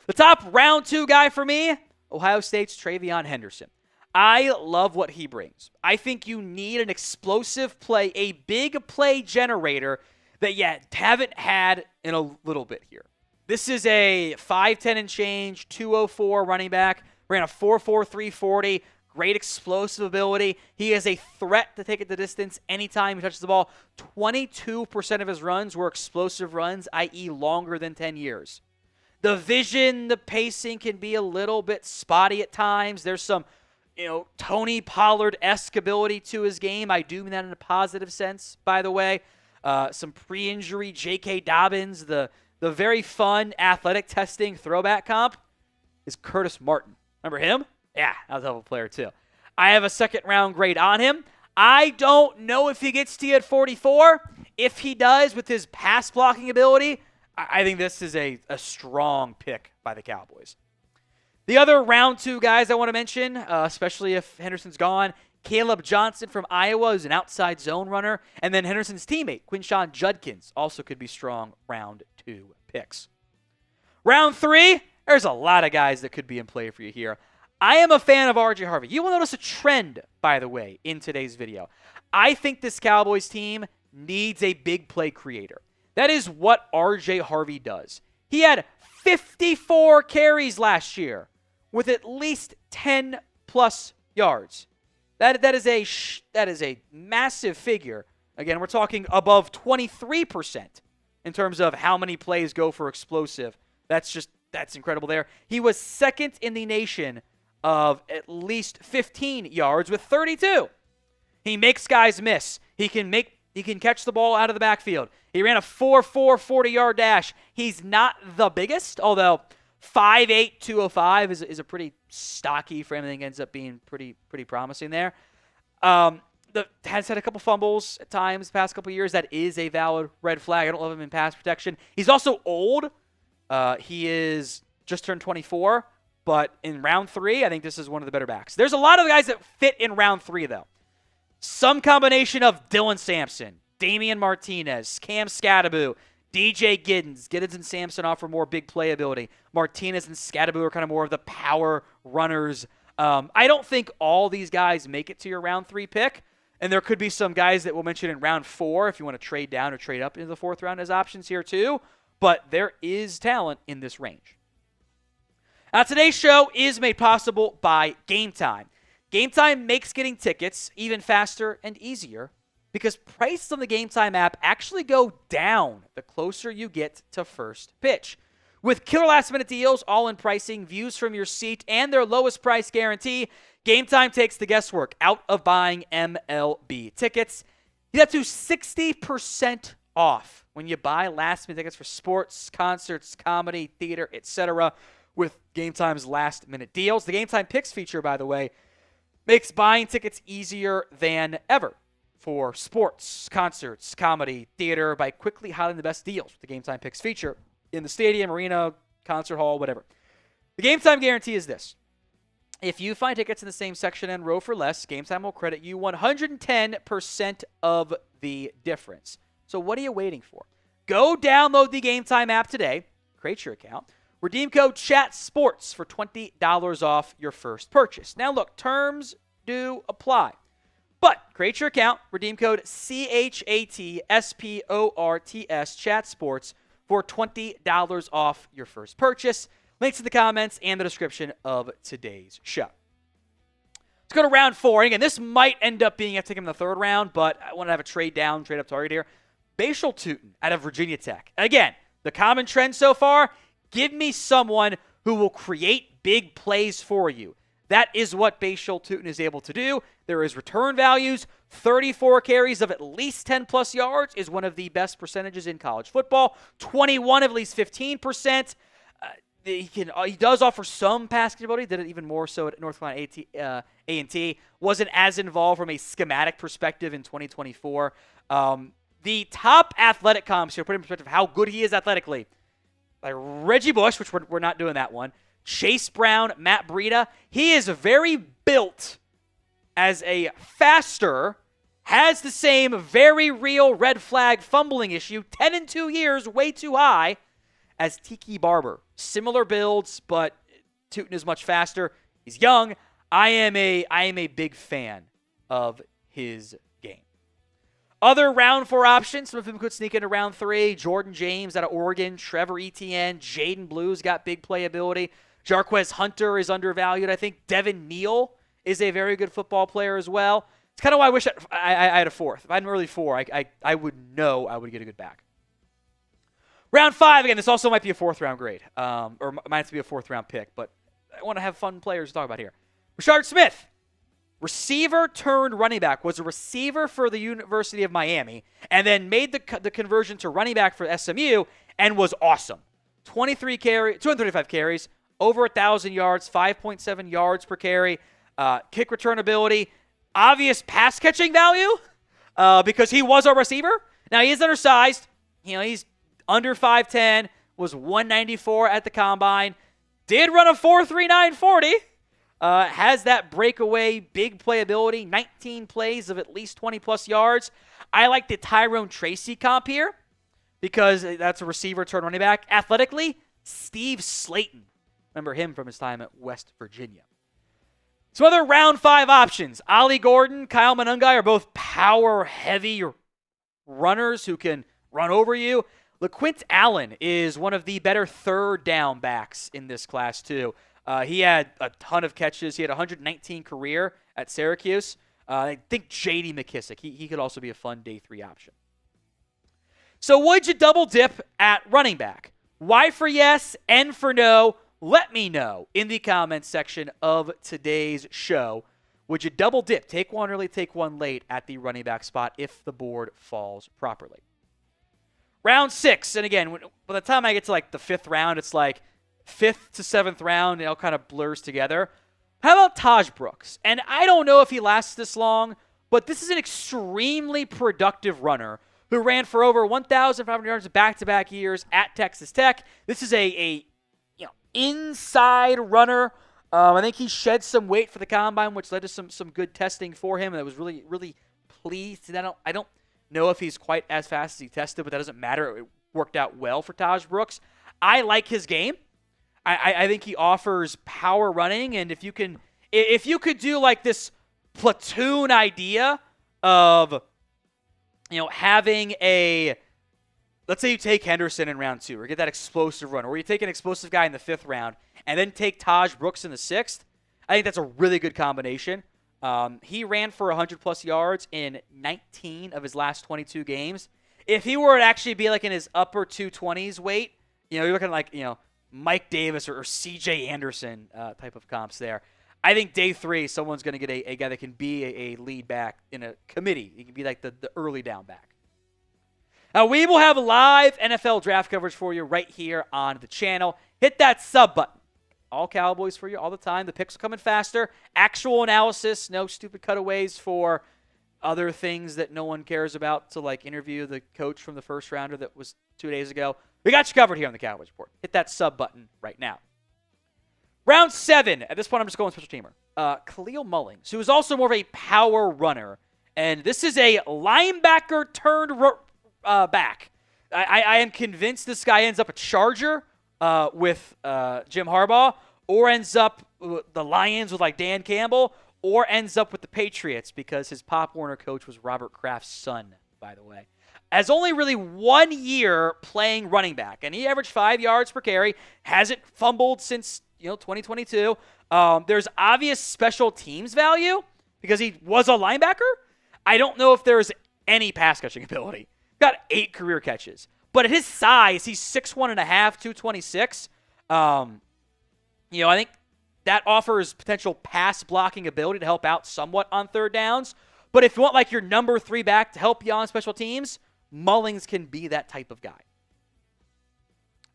The top round 2 guy for me, Ohio State's Travion Henderson. I love what he brings. I think you need an explosive play, a big play generator that you haven't had in a little bit here. This is a 5'10 and change, 204 running back. Ran a 4.4 340, great explosive ability. He is a threat to take it the distance anytime he touches the ball. 22% of his runs were explosive runs, i.e. longer than 10 years. The vision, the pacing can be a little bit spotty at times. There's some, Tony Pollard-esque ability to his game. I do mean that in a positive sense, by the way. Some pre-injury J.K. Dobbins, the very fun athletic testing throwback comp is Curtis Martin. Remember him? Yeah, that was a hell of a player too. I have a 2nd round grade on him. I don't know if he gets to you at 44. If he does with his pass blocking ability, I think this is a strong pick by the Cowboys. The other round 2 guys I want to mention, especially if Henderson's gone, Caleb Johnson from Iowa, who's an outside zone runner, and then Henderson's teammate, Quinshon Judkins, also could be strong round 2 picks. Round 3, there's a lot of guys that could be in play for you here. I am a fan of R.J. Harvey. You will notice a trend, by the way, in today's video. I think this Cowboys team needs a big play creator. That is what R.J. Harvey does. He had 54 carries last year with at least 10-plus yards. That is a massive figure. Again, we're talking above 23% in terms of how many plays go for explosive. That's incredible there. He was second in the nation of at least 15 yards with 32. He makes guys miss. He can catch the ball out of the backfield. He ran a 4.4 40-yard dash. He's not the biggest, although 5'8", 205 is a pretty stocky frame. I think ends up being pretty promising there. Has had a couple fumbles at times the past couple of years. That is a valid red flag. I don't love him in pass protection. He's also old. He is just turned 24, but in round 3, I think this is one of the better backs. There's a lot of guys that fit in round 3, though. Some combination of Dylan Sampson, Damian Martinez, Cam Scattaboo, DJ Giddens. Giddens and Sampson offer more big play ability. Martinez and Scattaboo are kind of more of the power runners. I don't think all these guys make it to your round 3 pick, and there could be some guys that we'll mention in round 4 if you want to trade down or trade up into the 4th round as options here too, but there is talent in this range. Now, today's show is made possible by Game Time. Game Time makes getting tickets even faster and easier because prices on the Game Time app actually go down the closer you get to first pitch. With killer last-minute deals, all-in pricing, views from your seat, and their lowest price guarantee, Game Time takes the guesswork out of buying MLB tickets. You get up to 60% off when you buy last-minute tickets for sports, concerts, comedy, theater, etc. with Game Time's last-minute deals. The Game Time Picks feature, by the way, makes buying tickets easier than ever for sports, concerts, comedy, theater by quickly highlighting the best deals with the Game Time Picks feature in the stadium, arena, concert hall, whatever. The Game Time guarantee is this. If you find tickets in the same section and row for less, Game Time will credit you 110% of the difference. So what are you waiting for? Go download the Game Time app today, create your account, redeem code CHATSPORTS for $20 off your first purchase. Now look, terms do apply. But create your account, redeem code CHATSPORTS, CHATSPORTS, for $20 off your first purchase. Links in the comments and the description of today's show. Let's go to round 4. And again, this might end up being, I take him in the 3rd round, but I want to have a trade down, trade up target here. Bashal Tutin out of Virginia Tech. Again, the common trend so far, give me someone who will create big plays for you. That is what Bashal Tutin is able to do. There is return values. 34 carries of at least 10-plus yards is one of the best percentages in college football. 21 of at least 15%. He does offer some pass capability. Did it even more so at North Carolina A&T. Wasn't as involved from a schematic perspective in 2024. The top athletic comps here, put in perspective how good he is athletically. Like Reggie Bush, which we're not doing that one. Chase Brown, Matt Breida. He is very built as a faster, has the same very real red flag fumbling issue, 10 in 2 years, way too high, as Tiki Barber. Similar builds, but Tutin is much faster. He's young. I am a big fan of his game. Other round 4 options, some of them could sneak into round 3. Jordan James out of Oregon, Trevor Etienne, Jaden Blue's got big playability. Jarquez Hunter is undervalued. I think Devin Neal is a very good football player as well. It's kind of why I wish I had a 4th. If I had an early 4, I would know I would get a good back. Round 5, again, this also might be a 4th round grade, or might be a 4th round pick, but I want to have fun players to talk about here. Rashard Smith, receiver turned running back, was a receiver for the University of Miami, and then made the conversion to running back for SMU, and was awesome. 235 carries, over 1,000 yards, 5.7 yards per carry, kick return ability, obvious pass catching value because he was a receiver. Now, he is undersized. He's under 5'10", was 194 at the combine, did run a 4.39 40, has that breakaway big playability, 19 plays of at least 20-plus yards. I like the Tyrone Tracy comp here because that's a receiver turned running back. Athletically, Steve Slayton. Remember him from his time at West Virginia. Some other round 5 options. Ollie Gordon, Kyle Monangai are both power-heavy runners who can run over you. LaQuint Allen is one of the better third down backs in this class, too. He had a ton of catches. He had 119 career at Syracuse. I think J.D. McKissick, he could also be a fun day 3 option. So would you double dip at running back? Y for yes, N for no. Let me know in the comments section of today's show. Would you double dip, take one early, take one late at the running back spot if the board falls properly? Round 6, and again, by the time I get to like the 5th round, it's like 5th to 7th round, it all kind of blurs together. How about Taj Brooks? And I don't know if he lasts this long, but this is an extremely productive runner who ran for over 1,500 yards back-to-back years at Texas Tech. This is a inside runner. I think he shed some weight for the combine, which led to some good testing for him, and I was really, really pleased. And I don't know if he's quite as fast as he tested, but that doesn't matter. It worked out well for Taj Brooks. I like his game. I think he offers power running, and if you could do like this platoon idea of having let's say you take Henderson in round 2 or get that explosive runner, or you take an explosive guy in the 5th round and then take Taj Brooks in the 6th, I think that's a really good combination. He ran for 100-plus yards in 19 of his last 22 games. If he were to actually be like in his upper 220s weight, you're looking like, Mike Davis or C.J. Anderson type of comps there. I think day 3, someone's going to get a guy that can be a lead back in a committee. He can be like the early down back. We will have live NFL draft coverage for you right here on the channel. Hit that sub button. All Cowboys for you all the time. The picks are coming faster. Actual analysis, no stupid cutaways for other things that no one cares about, to like interview the coach from the first rounder that was 2 days ago. We got you covered here on the Cowboys Report. Hit that sub button right now. Round 7. At this point, I'm just going special teamer. Khalil Mullings, who is also more of a power runner. And this is a linebacker turned back. I am convinced this guy ends up a Charger with Jim Harbaugh, or ends up the Lions with like Dan Campbell, or ends up with the Patriots because his Pop Warner coach was Robert Kraft's son, by the way. Has only really 1 year playing running back, and he averaged 5 yards per carry. Hasn't fumbled since 2022. There's obvious special teams value because he was a linebacker. I don't know if there's any pass catching ability. Got 8 career catches, but at his size, he's 6'1.5", 226. I think that offers potential pass blocking ability to help out somewhat on third downs. But if you want like your number 3 back to help you on special teams, Mullings can be that type of guy.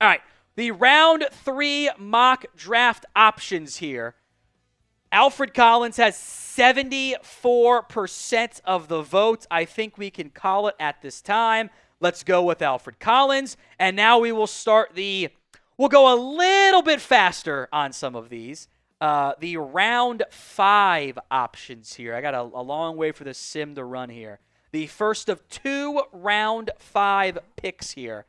All right, the round 3 mock draft options here. Alfred Collins has 74% of the vote. I think we can call it at this time. Let's go with Alfred Collins. And now we will start we'll go a little bit faster on some of these. The round 5 options here. I got a long way for the sim to run here. The first of 2 round 5 picks here.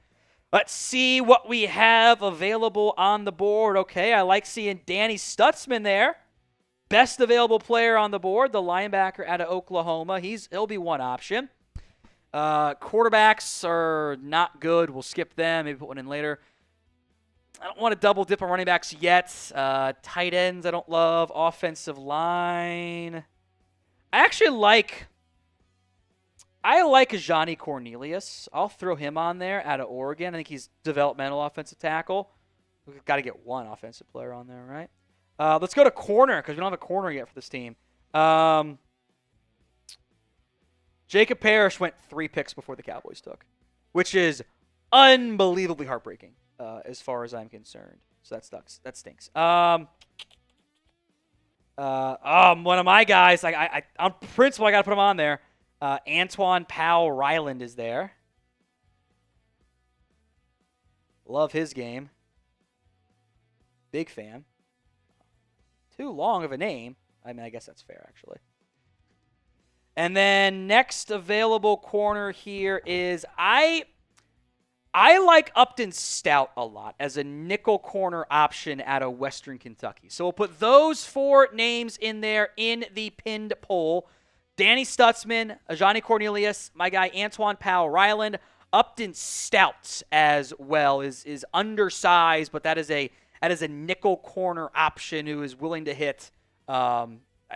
Let's see what we have available on the board. Okay, I like seeing Danny Stutzman there. Best available player on the board, the linebacker out of Oklahoma. He'll be one option. Quarterbacks are not good. We'll skip them. Maybe put one in later. I don't want to double dip on running backs yet. Tight ends I don't love. Offensive line. I like Johnny Cornelius. I'll throw him on there out of Oregon. I think he's developmental offensive tackle. We've got to get one offensive player on there, right? Let's go to corner because we don't have a corner yet for this team. Jacob Parrish went 3 picks before the Cowboys took, which is unbelievably heartbreaking as far as I'm concerned. So that sucks. That stinks. One of my guys, on principle, I got to put him on there. Antoine Powell-Ryland is there. Love his game. Big fan. Too long of a name. I mean, I guess that's fair, actually. And then next available corner here is I I like Upton Stout a lot as a nickel corner option out of Western Kentucky. So we'll put those 4 names in there in the pinned poll. Danny Stutzman, Ajani Cornelius, my guy Antoine Powell-Ryland, Upton Stout as well is undersized, but that is a nickel corner option who is willing to hit. I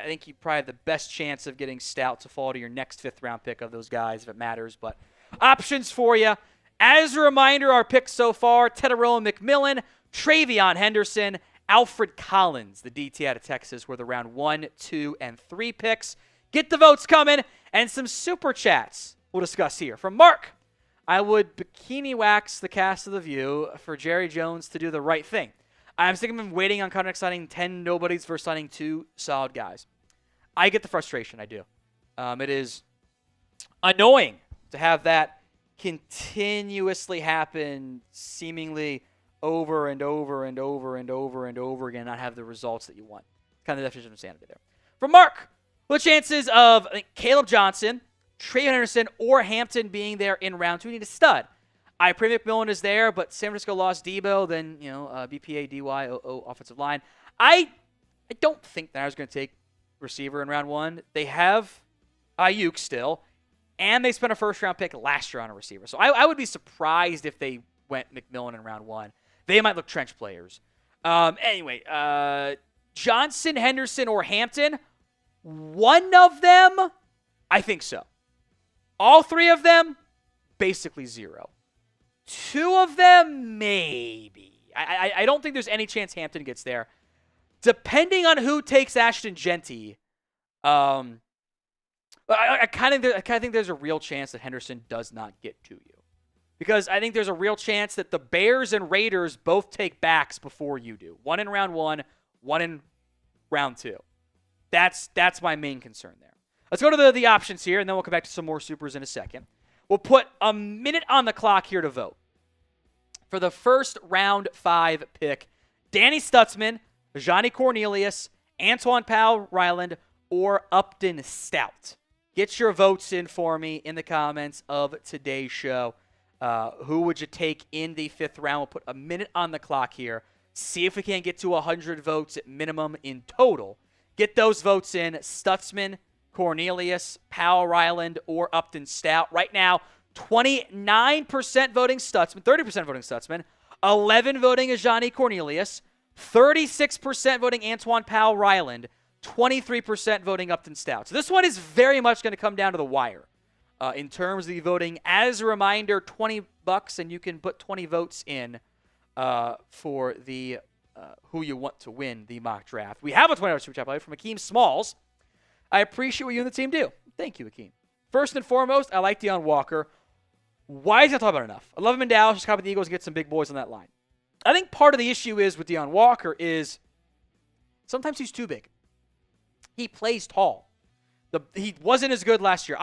think you probably have the best chance of getting Stout to fall to your next 5th round pick of those guys if it matters. But options for you. As a reminder, our picks so far, Tedoroa McMillan, Travion Henderson, Alfred Collins, the DT out of Texas, were the round 1, 2, and 3 picks. Get the votes coming, and some super chats we'll discuss here. From Mark, I would bikini wax the cast of The View for Jerry Jones to do the right thing. I'm sick of him waiting on contract signing 10 nobodies versus signing 2 solid guys. I get the frustration, I do. It is annoying to have that continuously happen seemingly over and over and over and over and over again, not have the results that you want. Kind of the definition of insanity there. From Mark, what chances of Caleb Johnson, Trey Henderson, or Hampton being there in round 2? We need a stud. I pray McMillan is there, but San Francisco lost Debo, then, BPA, DY, OO, offensive line. I don't think that I was going to take receiver in round 1. They have Ayuk still, and they spent a first-round pick last year on a receiver. So I would be surprised if they went McMillan in round 1. They might look trench players. Anyway, Johnson, Henderson, or Hampton, one of them, I think so. All 3 of them, basically 0. 2 of them, maybe. I don't think there's any chance Hampton gets there. Depending on who takes Ashton Genty, I kind of think there's a real chance that Henderson does not get to you. Because I think there's a real chance that the Bears and Raiders both take backs before you do. One in round 1, one in round 2. That's my main concern there. Let's go to the options here, and then we'll come back to some more supers in a second. We'll put a minute on the clock here to vote. For the first round 5 pick, Danny Stutzman, Johnny Cornelius, Antoine Powell-Ryland, or Upton Stout. Get your votes in for me in the comments of today's show. Who would you take in the 5th round? We'll put a minute on the clock here. See if we can get to 100 votes at minimum in total. Get those votes in. Stutzman, Cornelius, Powell-Ryland, or Upton Stout. Right now, 29% voting Stutzman, 30% voting Stutzman, 11% voting Ajani Cornelius, 36% voting Antoine Powell-Ryland, 23% voting Upton Stout. So this one is very much going to come down to the wire in terms of the voting. As a reminder, $20, and you can put 20 votes in for the who you want to win the mock draft. We have a $20 super chat play from Akeem Smalls. I appreciate what you and the team do. Thank you, Akeem. First and foremost, I like Deion Walker. Why is he not talking about enough? I love him in Dallas. Just copy the Eagles and get some big boys on that line. I think part of the issue is with Deion Walker is sometimes he's too big. He plays tall. He wasn't as good last year.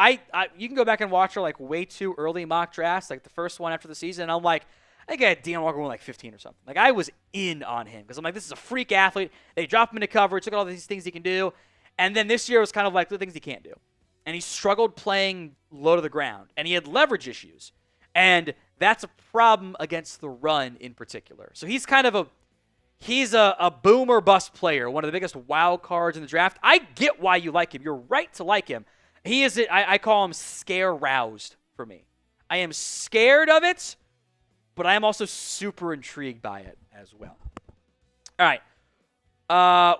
You can go back and watch her way too early mock drafts, like the first one after the season, and I'm like, I think I had Deion Walker going 15 or something. I was in on him because I'm like, this is a freak athlete. They dropped him into coverage, look at all these things he can do. And then this year was kind of the things he can't do. And he struggled playing low to the ground. And he had leverage issues. And that's a problem against the run in particular. So he's kind of a boom or bust player, one of the biggest wild cards in the draft. I get why you like him. You're right to like him. He is, I call him scare-roused for me. I am scared of it, but I am also super intrigued by it as well. All right.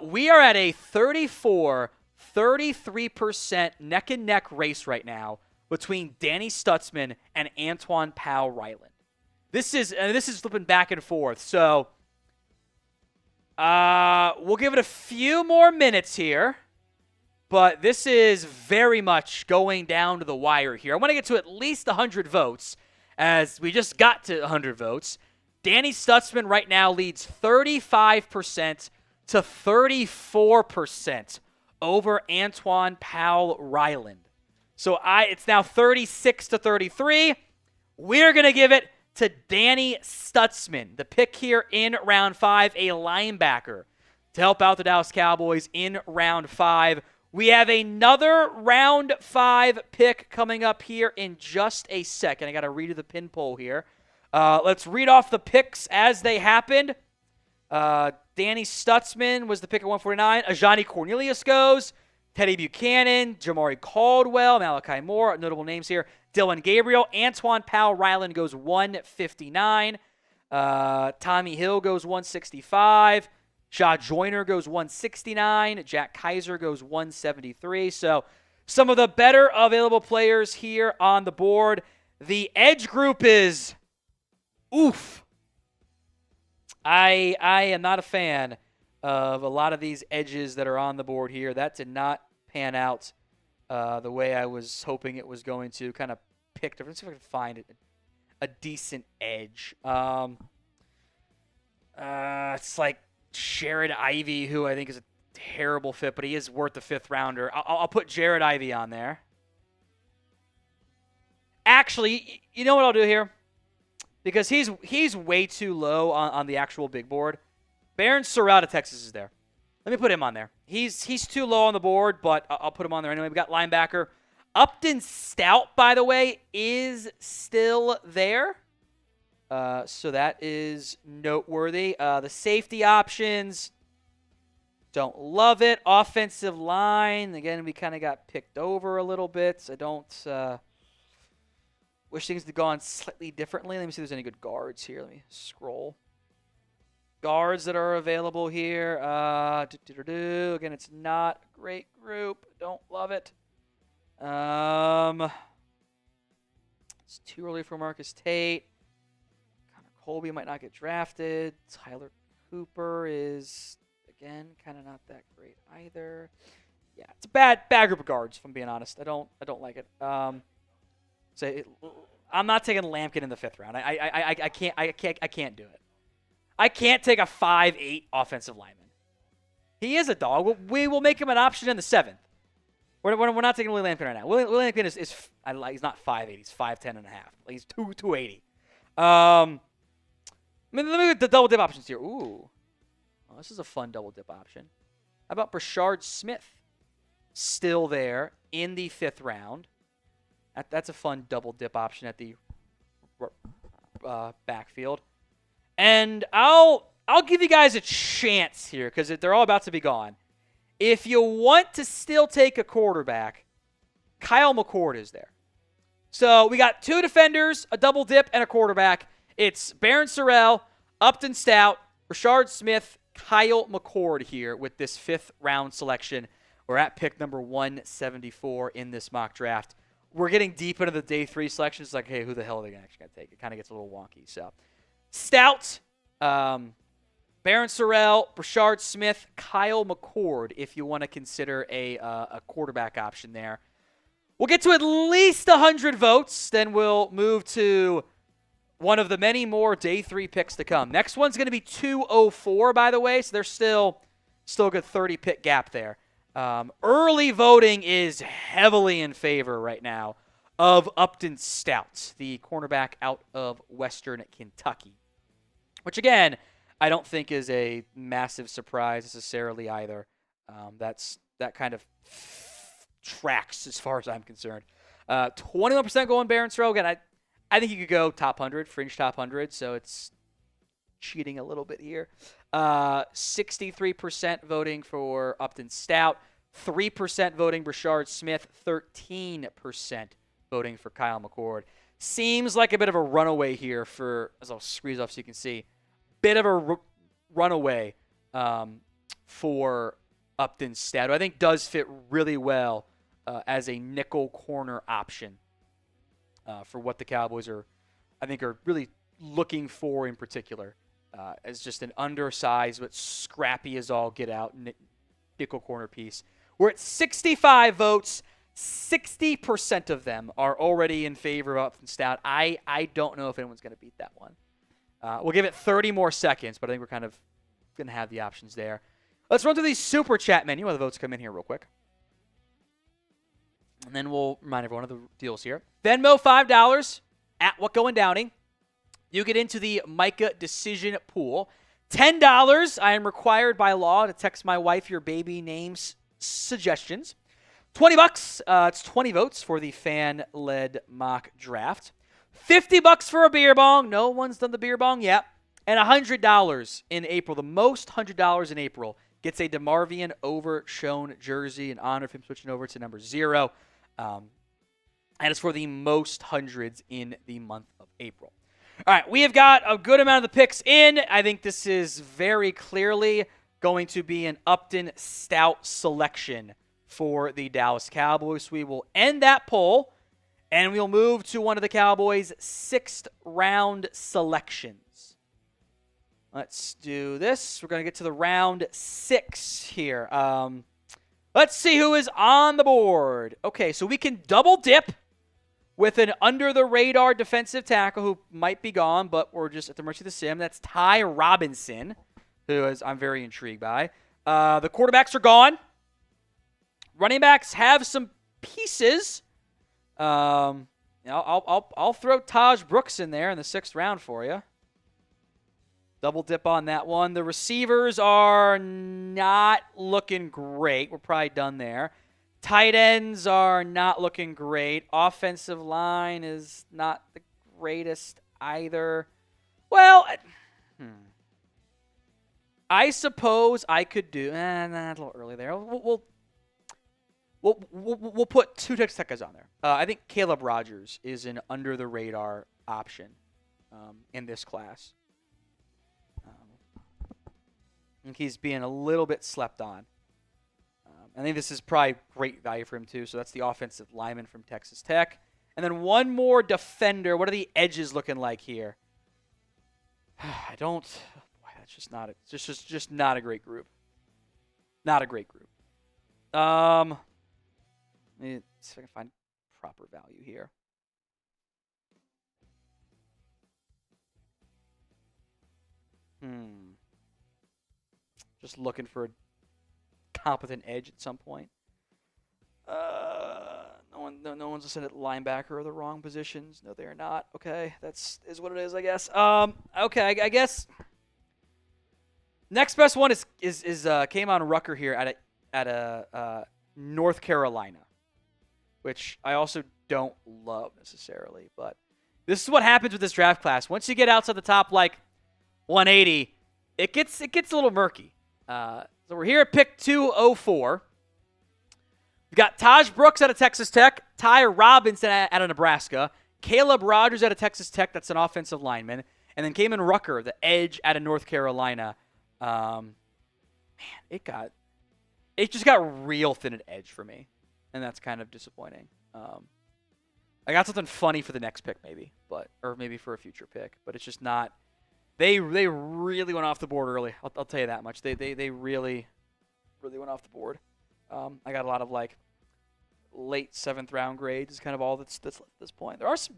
We are at a 33% neck-and-neck race right now between Danny Stutzman and Antoine Powell-Ryland. This is flipping back and forth. So we'll give it a few more minutes here, but this is very much going down to the wire here. I want to get to at least 100 votes, as we just got to 100 votes. Danny Stutzman right now leads 35% to 34% over Antoine Powell-Ryland. So it's now 36 to 33. We're going to give it to Danny Stutzman, the pick here in round 5, a linebacker, to help out the Dallas Cowboys in round 5. We have another round 5 pick coming up here in just a second. I got to redo the pin poll here. Let's read off the picks as they happened. Danny Stutzman was the pick at 149. Ajani Cornelius goes. Teddy Buchanan, Jamari Caldwell, Malachi Moore, notable names here. Dylan Gabriel, Antoine Powell-Ryland goes 159. Tommy Hill goes 165. Shaw Joyner goes 169. Jack Kaiser goes 173. So some of the better available players here on the board. The edge group is oof. I am not a fan of a lot of these edges that are on the board here. That did not pan out the way I was hoping it was going to. Kind of picked. Let's see if I can find a decent edge. It's like Jared Ivey, who I think is a terrible fit, but he is worth the 5th rounder. I'll put Jared Ivey on there. Actually, you know what I'll do here? Because he's way too low on the actual big board. Barron Sorrell out of Texas is there. Let me put him on there. He's too low on the board, but I'll put him on there anyway. We got linebacker. Upton Stout, by the way, is still there. So that is noteworthy. The safety options, don't love it. Offensive line, again, we kind of got picked over a little bit. I don't wish things had gone slightly differently. Let me see if there's any good guards here. Let me scroll. Guards that are available here. Again, it's not a great group. Don't love it. It's too early for Marcus Tate. Connor Colby might not get drafted. Tyler Cooper is, again, kind of not that great either. Yeah, it's a bad group of guards, if I'm being honest. I don't like it. I'm not taking Lampkin in the 5th round. I can't do it. I can't take a 5'8" offensive lineman. He is a dog. We will make him an option in the 7th. We're not taking Willie Lampkin right now. Willie Lampkin is he's not 5'8". He's 5'10 and a half. He's 280. Let me look at the double dip options here. Ooh. Oh, this is a fun double dip option. How about Brashard Smith? Still there in the 5th round. That's a fun double dip option at the backfield. And I'll give you guys a chance here because they're all about to be gone. If you want to still take a quarterback, Kyle McCord is there. So we got 2 defenders, a double dip, and a quarterback. It's Barron Sorrell, Upton Stout, Brashard Smith, Kyle McCord here with this 5th round selection. We're at pick number 174 in this mock draft. We're getting deep into the day 3 selection. It's like, hey, who the hell are they actually going to take? It kind of gets a little wonky. So Stout, Barron Sorrell, Brashard Smith, Kyle McCord, if you want to consider a quarterback option there. We'll get to at least 100 votes. Then we'll move to one of the many more day 3 picks to come. Next one's going to be 204, by the way, so there's still a good 30 pick gap there. Early voting is heavily in favor right now of Upton Stout, the cornerback out of Western Kentucky, which, again, I don't think is a massive surprise necessarily either. That kind of tracks as far as I'm concerned. 21% going Barron Sorrell. Again, I think you could go top 100, fringe top 100, so it's cheating a little bit here. 63% voting for Upton Stout, 3% voting Brashard Smith, 13% voting for Kyle McCord. Seems like a bit of a runaway here for, as I'll squeeze off so you can see, bit of a runaway for Upton Stout, who I think does fit really well as a nickel corner option for what the Cowboys are really looking for in particular. As just an undersized but scrappy as all get out nickel corner piece. We're at 65 votes. 60% of them are already in favor of Upton Stout. I don't know if anyone's going to beat that one. We'll give it 30 more seconds, but I think we're kind of going to have the options there. Let's run through the super chat menu while the votes come in here real quick. And then we'll remind everyone of the deals here. Venmo, $5 at What Going Downey. You get into the Micah decision pool. $10, I am required by law to text my wife your baby names suggestions. $20, it's 20 votes for the fan-led mock draft. $50 for a beer bong. No one's done the beer bong yet. And $100 in April. The most $100 in April gets a DeMarvion Overshown jersey in honor of him switching over to number 0. And it's for the most hundreds in the month of April. All right, we have got a good amount of the picks in. I think this is very clearly going to be an Upton Stout selection for the Dallas Cowboys. We will end that poll, and we'll move to one of the Cowboys' 6th-round selections. Let's do this. We're going to get to the round 6 here. Let's see who is on the board. Okay, so we can double dip with an under-the-radar defensive tackle who might be gone, but we're just at the mercy of the sim. That's Ty Robinson, who I'm very intrigued by. The quarterbacks are gone. Running backs have some pieces. I'll throw Taj Brooks in there in the 6th round for you. Double dip on that one. The receivers are not looking great. We're probably done there. Tight ends are not looking great. Offensive line is not the greatest either. Well, I suppose I could do. A little early there. We'll put 2 Texas Tech guys on there. I think Caleb Rogers is an under the radar option in this class. I think he's being a little bit slept on. I think this is probably great value for him, too. So that's the offensive lineman from Texas Tech. And then one more defender. What are the edges looking like here? I don't. Boy, that's just not. Just not a great group. Not a great group. Let me see if I can find proper value here. Just looking for a competent edge at some point. No one's listed at linebacker or the wrong positions. No, they are not. Okay, is what it is, I guess. Okay, I guess next best one is Kamon Rucker here at a North Carolina, which I also don't love necessarily, but this is what happens with this draft class. Once you get outside the top 180, it gets a little murky. So we're here at pick 204. We've got Taj Brooks out of Texas Tech, Ty Robinson out of Nebraska, Caleb Rogers out of Texas Tech, that's an offensive lineman, and then Kamon Rucker, the edge out of North Carolina. It just got real thin at edge for me, and that's kind of disappointing. I got something funny for the next pick maybe, or maybe for a future pick, but it's just not. They really went off the board early. I'll tell you that much. They really went off the board. I got a lot of late 7th round grades is kind of all that's left at this point. There are some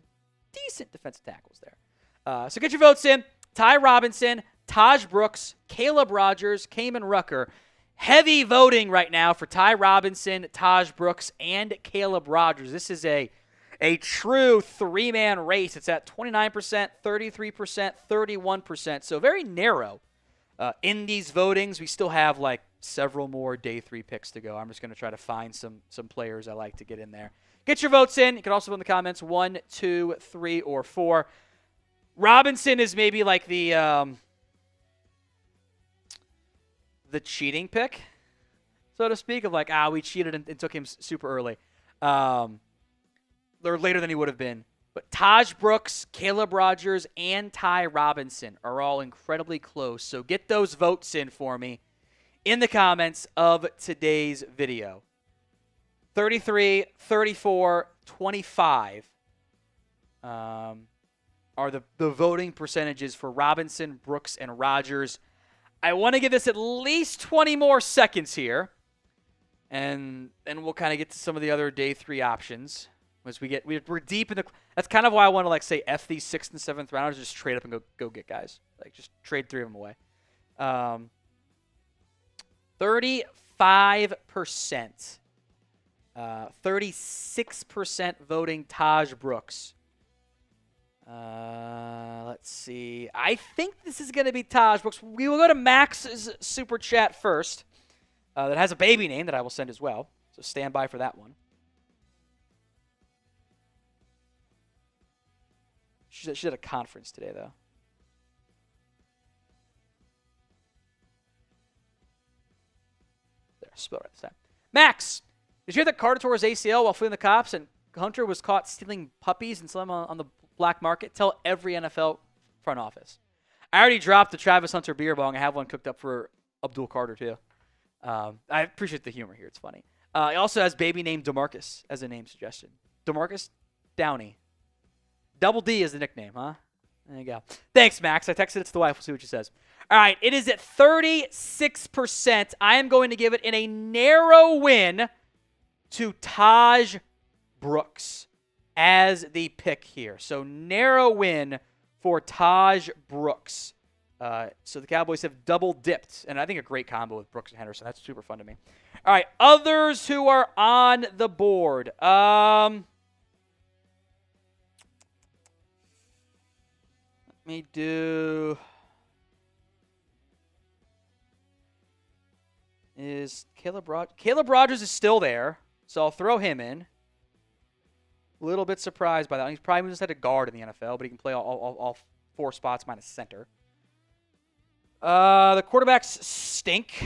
decent defensive tackles there. So get your votes in. Ty Robinson, Taj Brooks, Caleb Rogers, Kamon Rucker. Heavy voting right now for Ty Robinson, Taj Brooks, and Caleb Rogers. This is a true 3-man race. It's at 29%, 33%, 31%. So very narrow in these votings. We still have several more day 3 picks to go. I'm just going to try to find some players I like to get in there. Get your votes in. You can also put in the comments 1, 2, 3, or 4. Robinson is maybe the cheating pick, so to speak, of we cheated and took him super early. Or later than he would have been. But Taj Brooks, Caleb Rogers, and Ty Robinson are all incredibly close. So get those votes in for me in the comments of today's video. 33, 34, 25 are the voting percentages for Robinson, Brooks, and Rogers. I want to give this at least 20 more seconds here. And then we'll kind of get to some of the other day 3 options. As we're deep in the. That's kind of why I want to say F these 6th and 7th rounders, just trade up and go get guys. Just trade 3 of them away. 35%, 36% voting Taj Brooks. Let's see. I think this is going to be Taj Brooks. We will go to Max's super chat first. That has a baby name that I will send as well. So stand by for that one. She's at a conference today, though. There, spelled right this time. Max, did you hear that Carter tore his ACL while fleeing the cops and Hunter was caught stealing puppies and selling them on the black market? Tell every NFL front office. I already dropped the Travis Hunter beer bong. I have one cooked up for Abdul Carter, too. I appreciate the humor here. It's funny. He also has baby named DeMarcus as a name suggestion. DeMarcus Downey. Double D is the nickname, huh? There you go. Thanks, Max. I texted it to the wife. We'll see what she says. All right, it is at 36%. I am going to give it in a narrow win to Taj Brooks as the pick here. So narrow win for Taj Brooks. So the Cowboys have double dipped, and I think a great combo with Brooks and Henderson. That's super fun to me. All right, others who are on the board. Let me do... Is Caleb Rogers... Caleb Rogers is still there, so I'll throw him in. A little bit surprised by that. He's probably just had a guard in the NFL, but he can play all 4 spots minus center. The quarterbacks stink.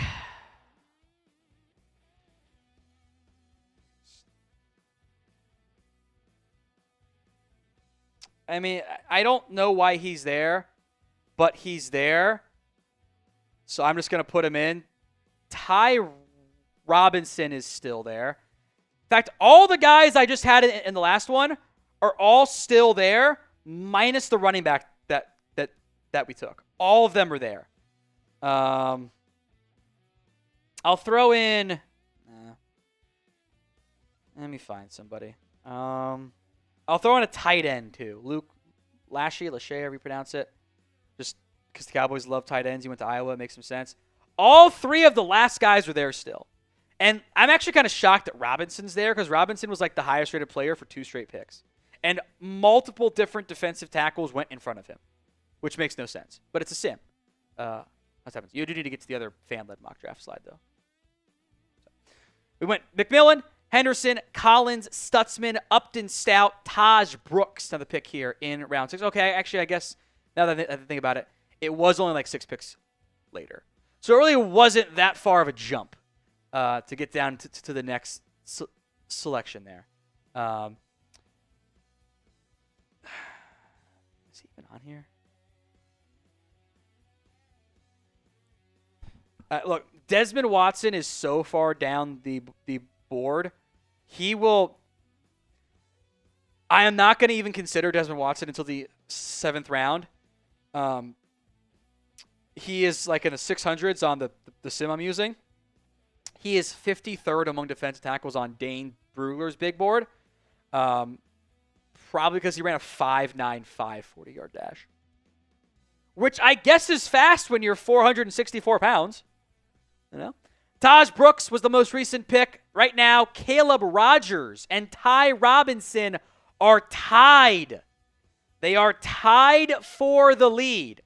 I mean, I don't know why he's there, but he's there. So I'm just going to put him in. Ty Robinson is still there. In fact, all the guys I just had in the last one are all still there, minus the running back that we took. All of them are there. I'll throw in... let me find somebody. I'll throw in a tight end, too. Luke Lachey, however you pronounce it. Just because the Cowboys love tight ends. He went to Iowa. It makes some sense. All 3 of the last guys are there still. And I'm actually kind of shocked that Robinson's there because Robinson was like the highest rated player for 2 straight picks. And multiple different defensive tackles went in front of him, which makes no sense. But it's a sim. That's happens. You do need to get to the other fan-led mock draft slide, though. So, we went McMillan, Henderson, Collins, Stutzman, Upton, Stout, Taj Brooks on the pick here in round 6. Okay, actually, I guess now that I think about it, it was only like 6 picks later. So it really wasn't that far of a jump to get down to the next selection there. Is he even on here? Look, Desmond Watson is so far down the board. He will... I am not going to even consider Desmond Watson until the 7th round. He is like in the 600s on the sim I'm using. He is 53rd among defensive tackles on Dane Brugler's big board. Probably because he ran a 5.95 40-yard dash. Which I guess is fast when you're 464 pounds. You know? Taj Brooks was the most recent pick. Right now, Caleb Rogers and Ty Robinson are tied. They are tied for the lead,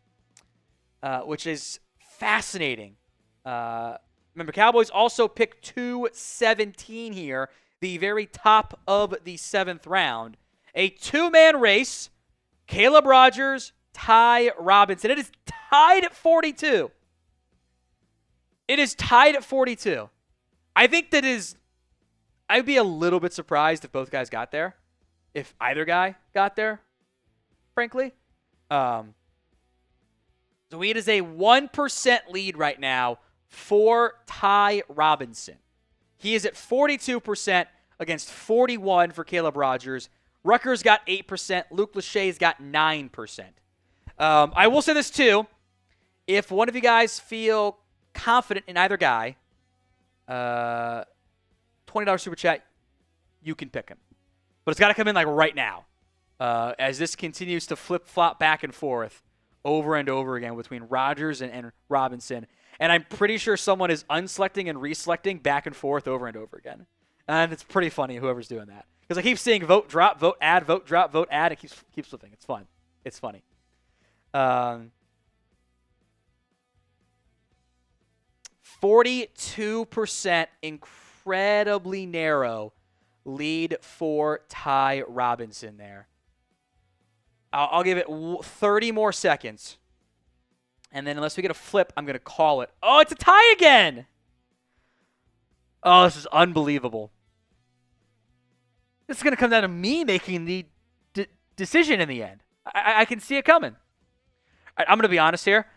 which is fascinating. Remember, Cowboys also picked 217 here, the very top of the 7th round. A 2-man race, Caleb Rogers, Ty Robinson. It is tied at 42. It is tied at 42. I think that is... I'd be a little bit surprised if both guys got there. If either guy got there, frankly. So it is a 1% lead right now for Ty Robinson. He is at 42% against 41 for Caleb Rogers. Rutgers got 8%. Luke Lachey's got 9%. I will say this, too. If one of you guys feel confident in either guy, $20 super chat, you can pick him. But it's got to come in like right now, as this continues to flip-flop back and forth over and over again between Rodgers and Robinson. And I'm pretty sure someone is unselecting and reselecting back and forth over and over again. And it's pretty funny, whoever's doing that. Because I keep seeing vote, drop, vote, add, vote, drop, vote, add. It keeps flipping. It's fun. It's funny. 42%, incredibly narrow lead for Ty Robinson there. I'll give it 30 more seconds. And then unless we get a flip, I'm going to call it. Oh, it's a tie again. Oh, this is unbelievable. This is going to come down to me making the decision in the end. I can see it coming. I'm going to be honest here.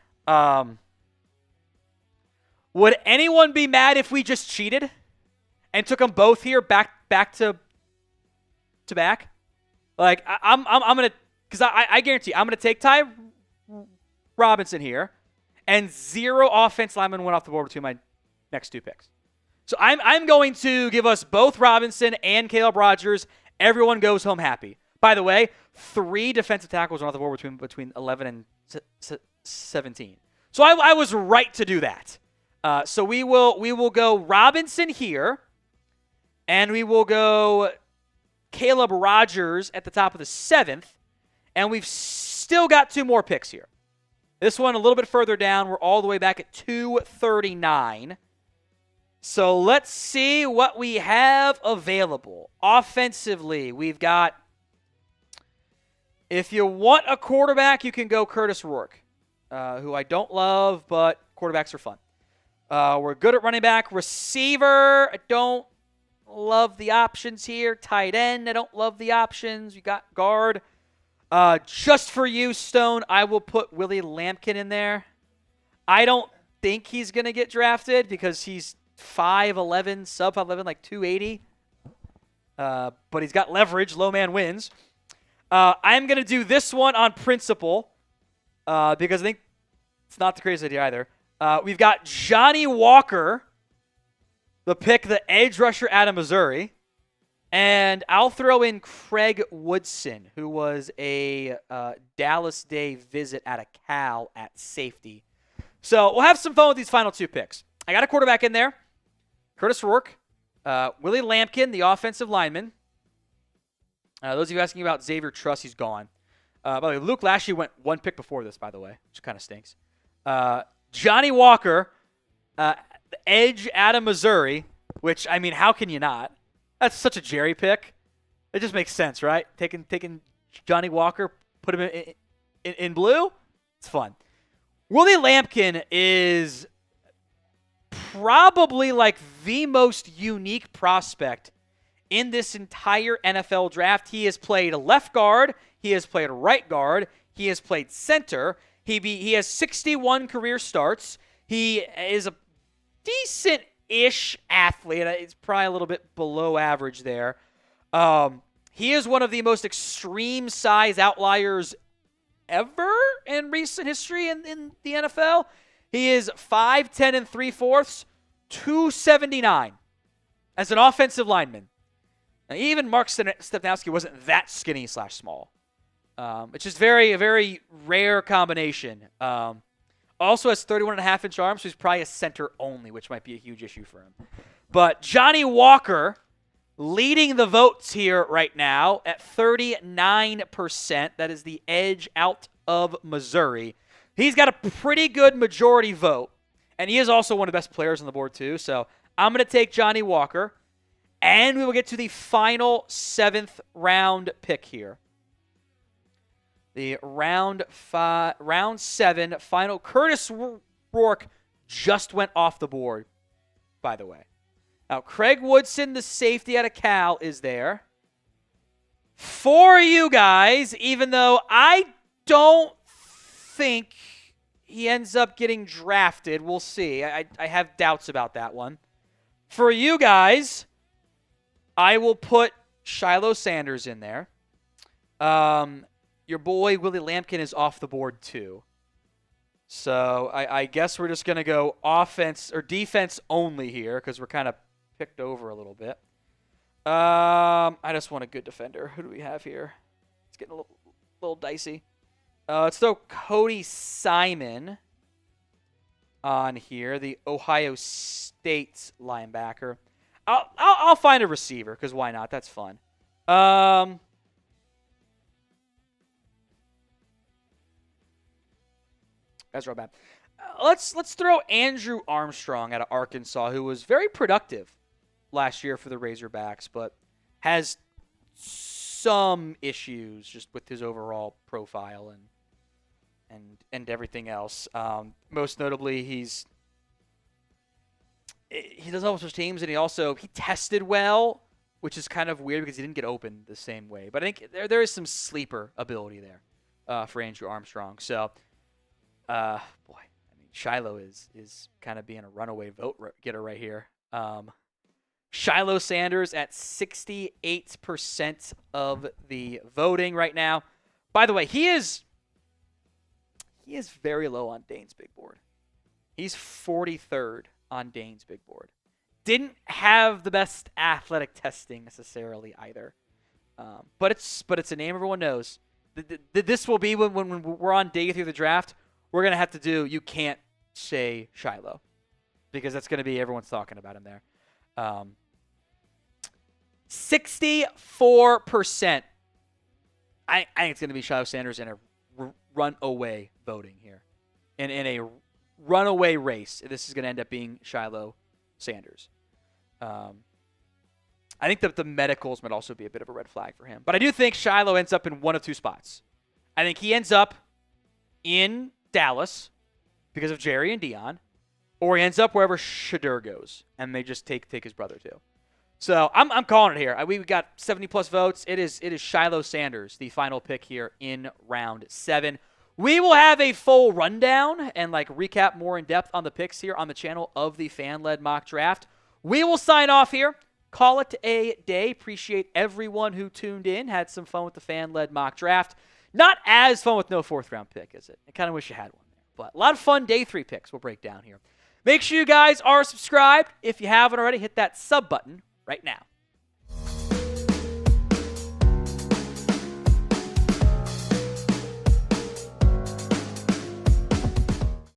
Would anyone be mad if we just cheated and took them both here back to back? Like I'm going to, because I guarantee I'm going to take Ty Robinson here, and 0 offense linemen went off the board between my next 2 picks. So I'm going to give us both Robinson and Caleb Rogers. Everyone goes home happy. By the way, 3 defensive tackles went off the board between 11 and 17. So I was right to do that. So we will go Robinson here, and we will go Caleb Rogers at the top of the 7th, and we've still got 2 more picks here. This one a little bit further down. We're all the way back at 239. So let's see what we have available. Offensively, we've got, if you want a quarterback, you can go Curtis Rourke, who I don't love, but quarterbacks are fun. We're good at running back. Receiver, I don't love the options here. Tight end, I don't love the options. We got guard. Just for you, Stone, I will put Willie Lampkin in there. I don't think he's going to get drafted because he's 5'11", sub 5'11", like 280. But he's got leverage. Low man wins. I'm going to do this one on principle because I think it's not the craziest idea either. We've got Johnny Walker, the pick, the edge rusher out of Missouri. And I'll throw in Craig Woodson, who was a Dallas Day visit out of Cal at safety. So we'll have some fun with these final 2 picks. I got a quarterback in there. Curtis Rourke. Willie Lampkin, the offensive lineman. Those of you asking about Xavier Truss, he's gone. By the way, Luke Lashley went 1 pick before this, by the way, which kind of stinks. Johnny Walker, the edge out of Missouri, which, I mean, how can you not? That's such a Jerry pick. It just makes sense, right? Taking Johnny Walker, put him in blue. It's fun. Willie Lampkin is probably like the most unique prospect in this entire NFL draft. He has played left guard. He has played right guard. He has played center. He has 61 career starts. He is a decent-ish athlete. It's probably a little bit below average there. He is one of the most extreme size outliers ever in recent history in the NFL. He is 5'10" and 3/4, 279 as an offensive lineman. Now, even Mark Stepnowski wasn't that skinny/small. It's just a very rare combination. Also has 31.5-inch arms, so he's probably a center only, which might be a huge issue for him. But Johnny Walker leading the votes here right now at 39%. That is the edge out of Missouri. He's got a pretty good majority vote, and he is also one of the best players on the board too. So I'm going to take Johnny Walker, and we will get to the final 7th round pick here. The round 7 final. Curtis Rourke just went off the board, by the way. Now, Craig Woodson, the safety out of Cal, is there. For you guys, even though I don't think he ends up getting drafted, we'll see. I have doubts about that one. For you guys, I will put Shiloh Sanders in there. Your boy Willie Lampkin is off the board too. So I guess we're just going to go offense or defense only here because we're kind of picked over a little bit. I just want a good defender. Who do we have here? It's getting a little dicey. Let's throw Cody Simon on here, the Ohio State linebacker. I'll find a receiver because why not? That's fun. That's real bad. Let's throw Andrew Armstrong out of Arkansas, who was very productive last year for the Razorbacks, but has some issues just with his overall profile and everything else. Most notably, he does all those teams, and he tested well, which is kind of weird because he didn't get open the same way. But I think there is some sleeper ability there for Andrew Armstrong. So, Shiloh is kind of being a runaway vote getter right here. Shiloh Sanders at 68% of the voting right now. By the way, he is very low on Dane's big board. He's 43rd on Dane's big board. Didn't have the best athletic testing necessarily either. But it's a name everyone knows. This will be when we're on day 3 of the draft. We're going to have to do, you can't say Shiloh, because that's going to be everyone's talking about him there. 64%. I think it's going to be Shiloh Sanders in a runaway voting here. In a runaway race, this is going to end up being Shiloh Sanders. I think that the medicals might also be a bit of a red flag for him. But I do think Shiloh ends up in one of two spots. I think he ends up in Dallas because of Jerry and Dion, or he ends up wherever Schefter goes, and they just take his brother too. So I'm calling it here. We got 70+ votes. It is Shiloh Sanders, the final pick here in round 7. We will have a full rundown and recap more in depth on the picks here on the channel of the Fan-Led Mock Draft. We will sign off here. Call it a day. Appreciate everyone who tuned in. Had some fun with the Fan-Led Mock Draft. Not as fun with no 4th round pick, is it? I kind of wish you had one there. But a lot of fun day 3 picks we'll break down here. Make sure you guys are subscribed. If you haven't already, hit that sub button right now.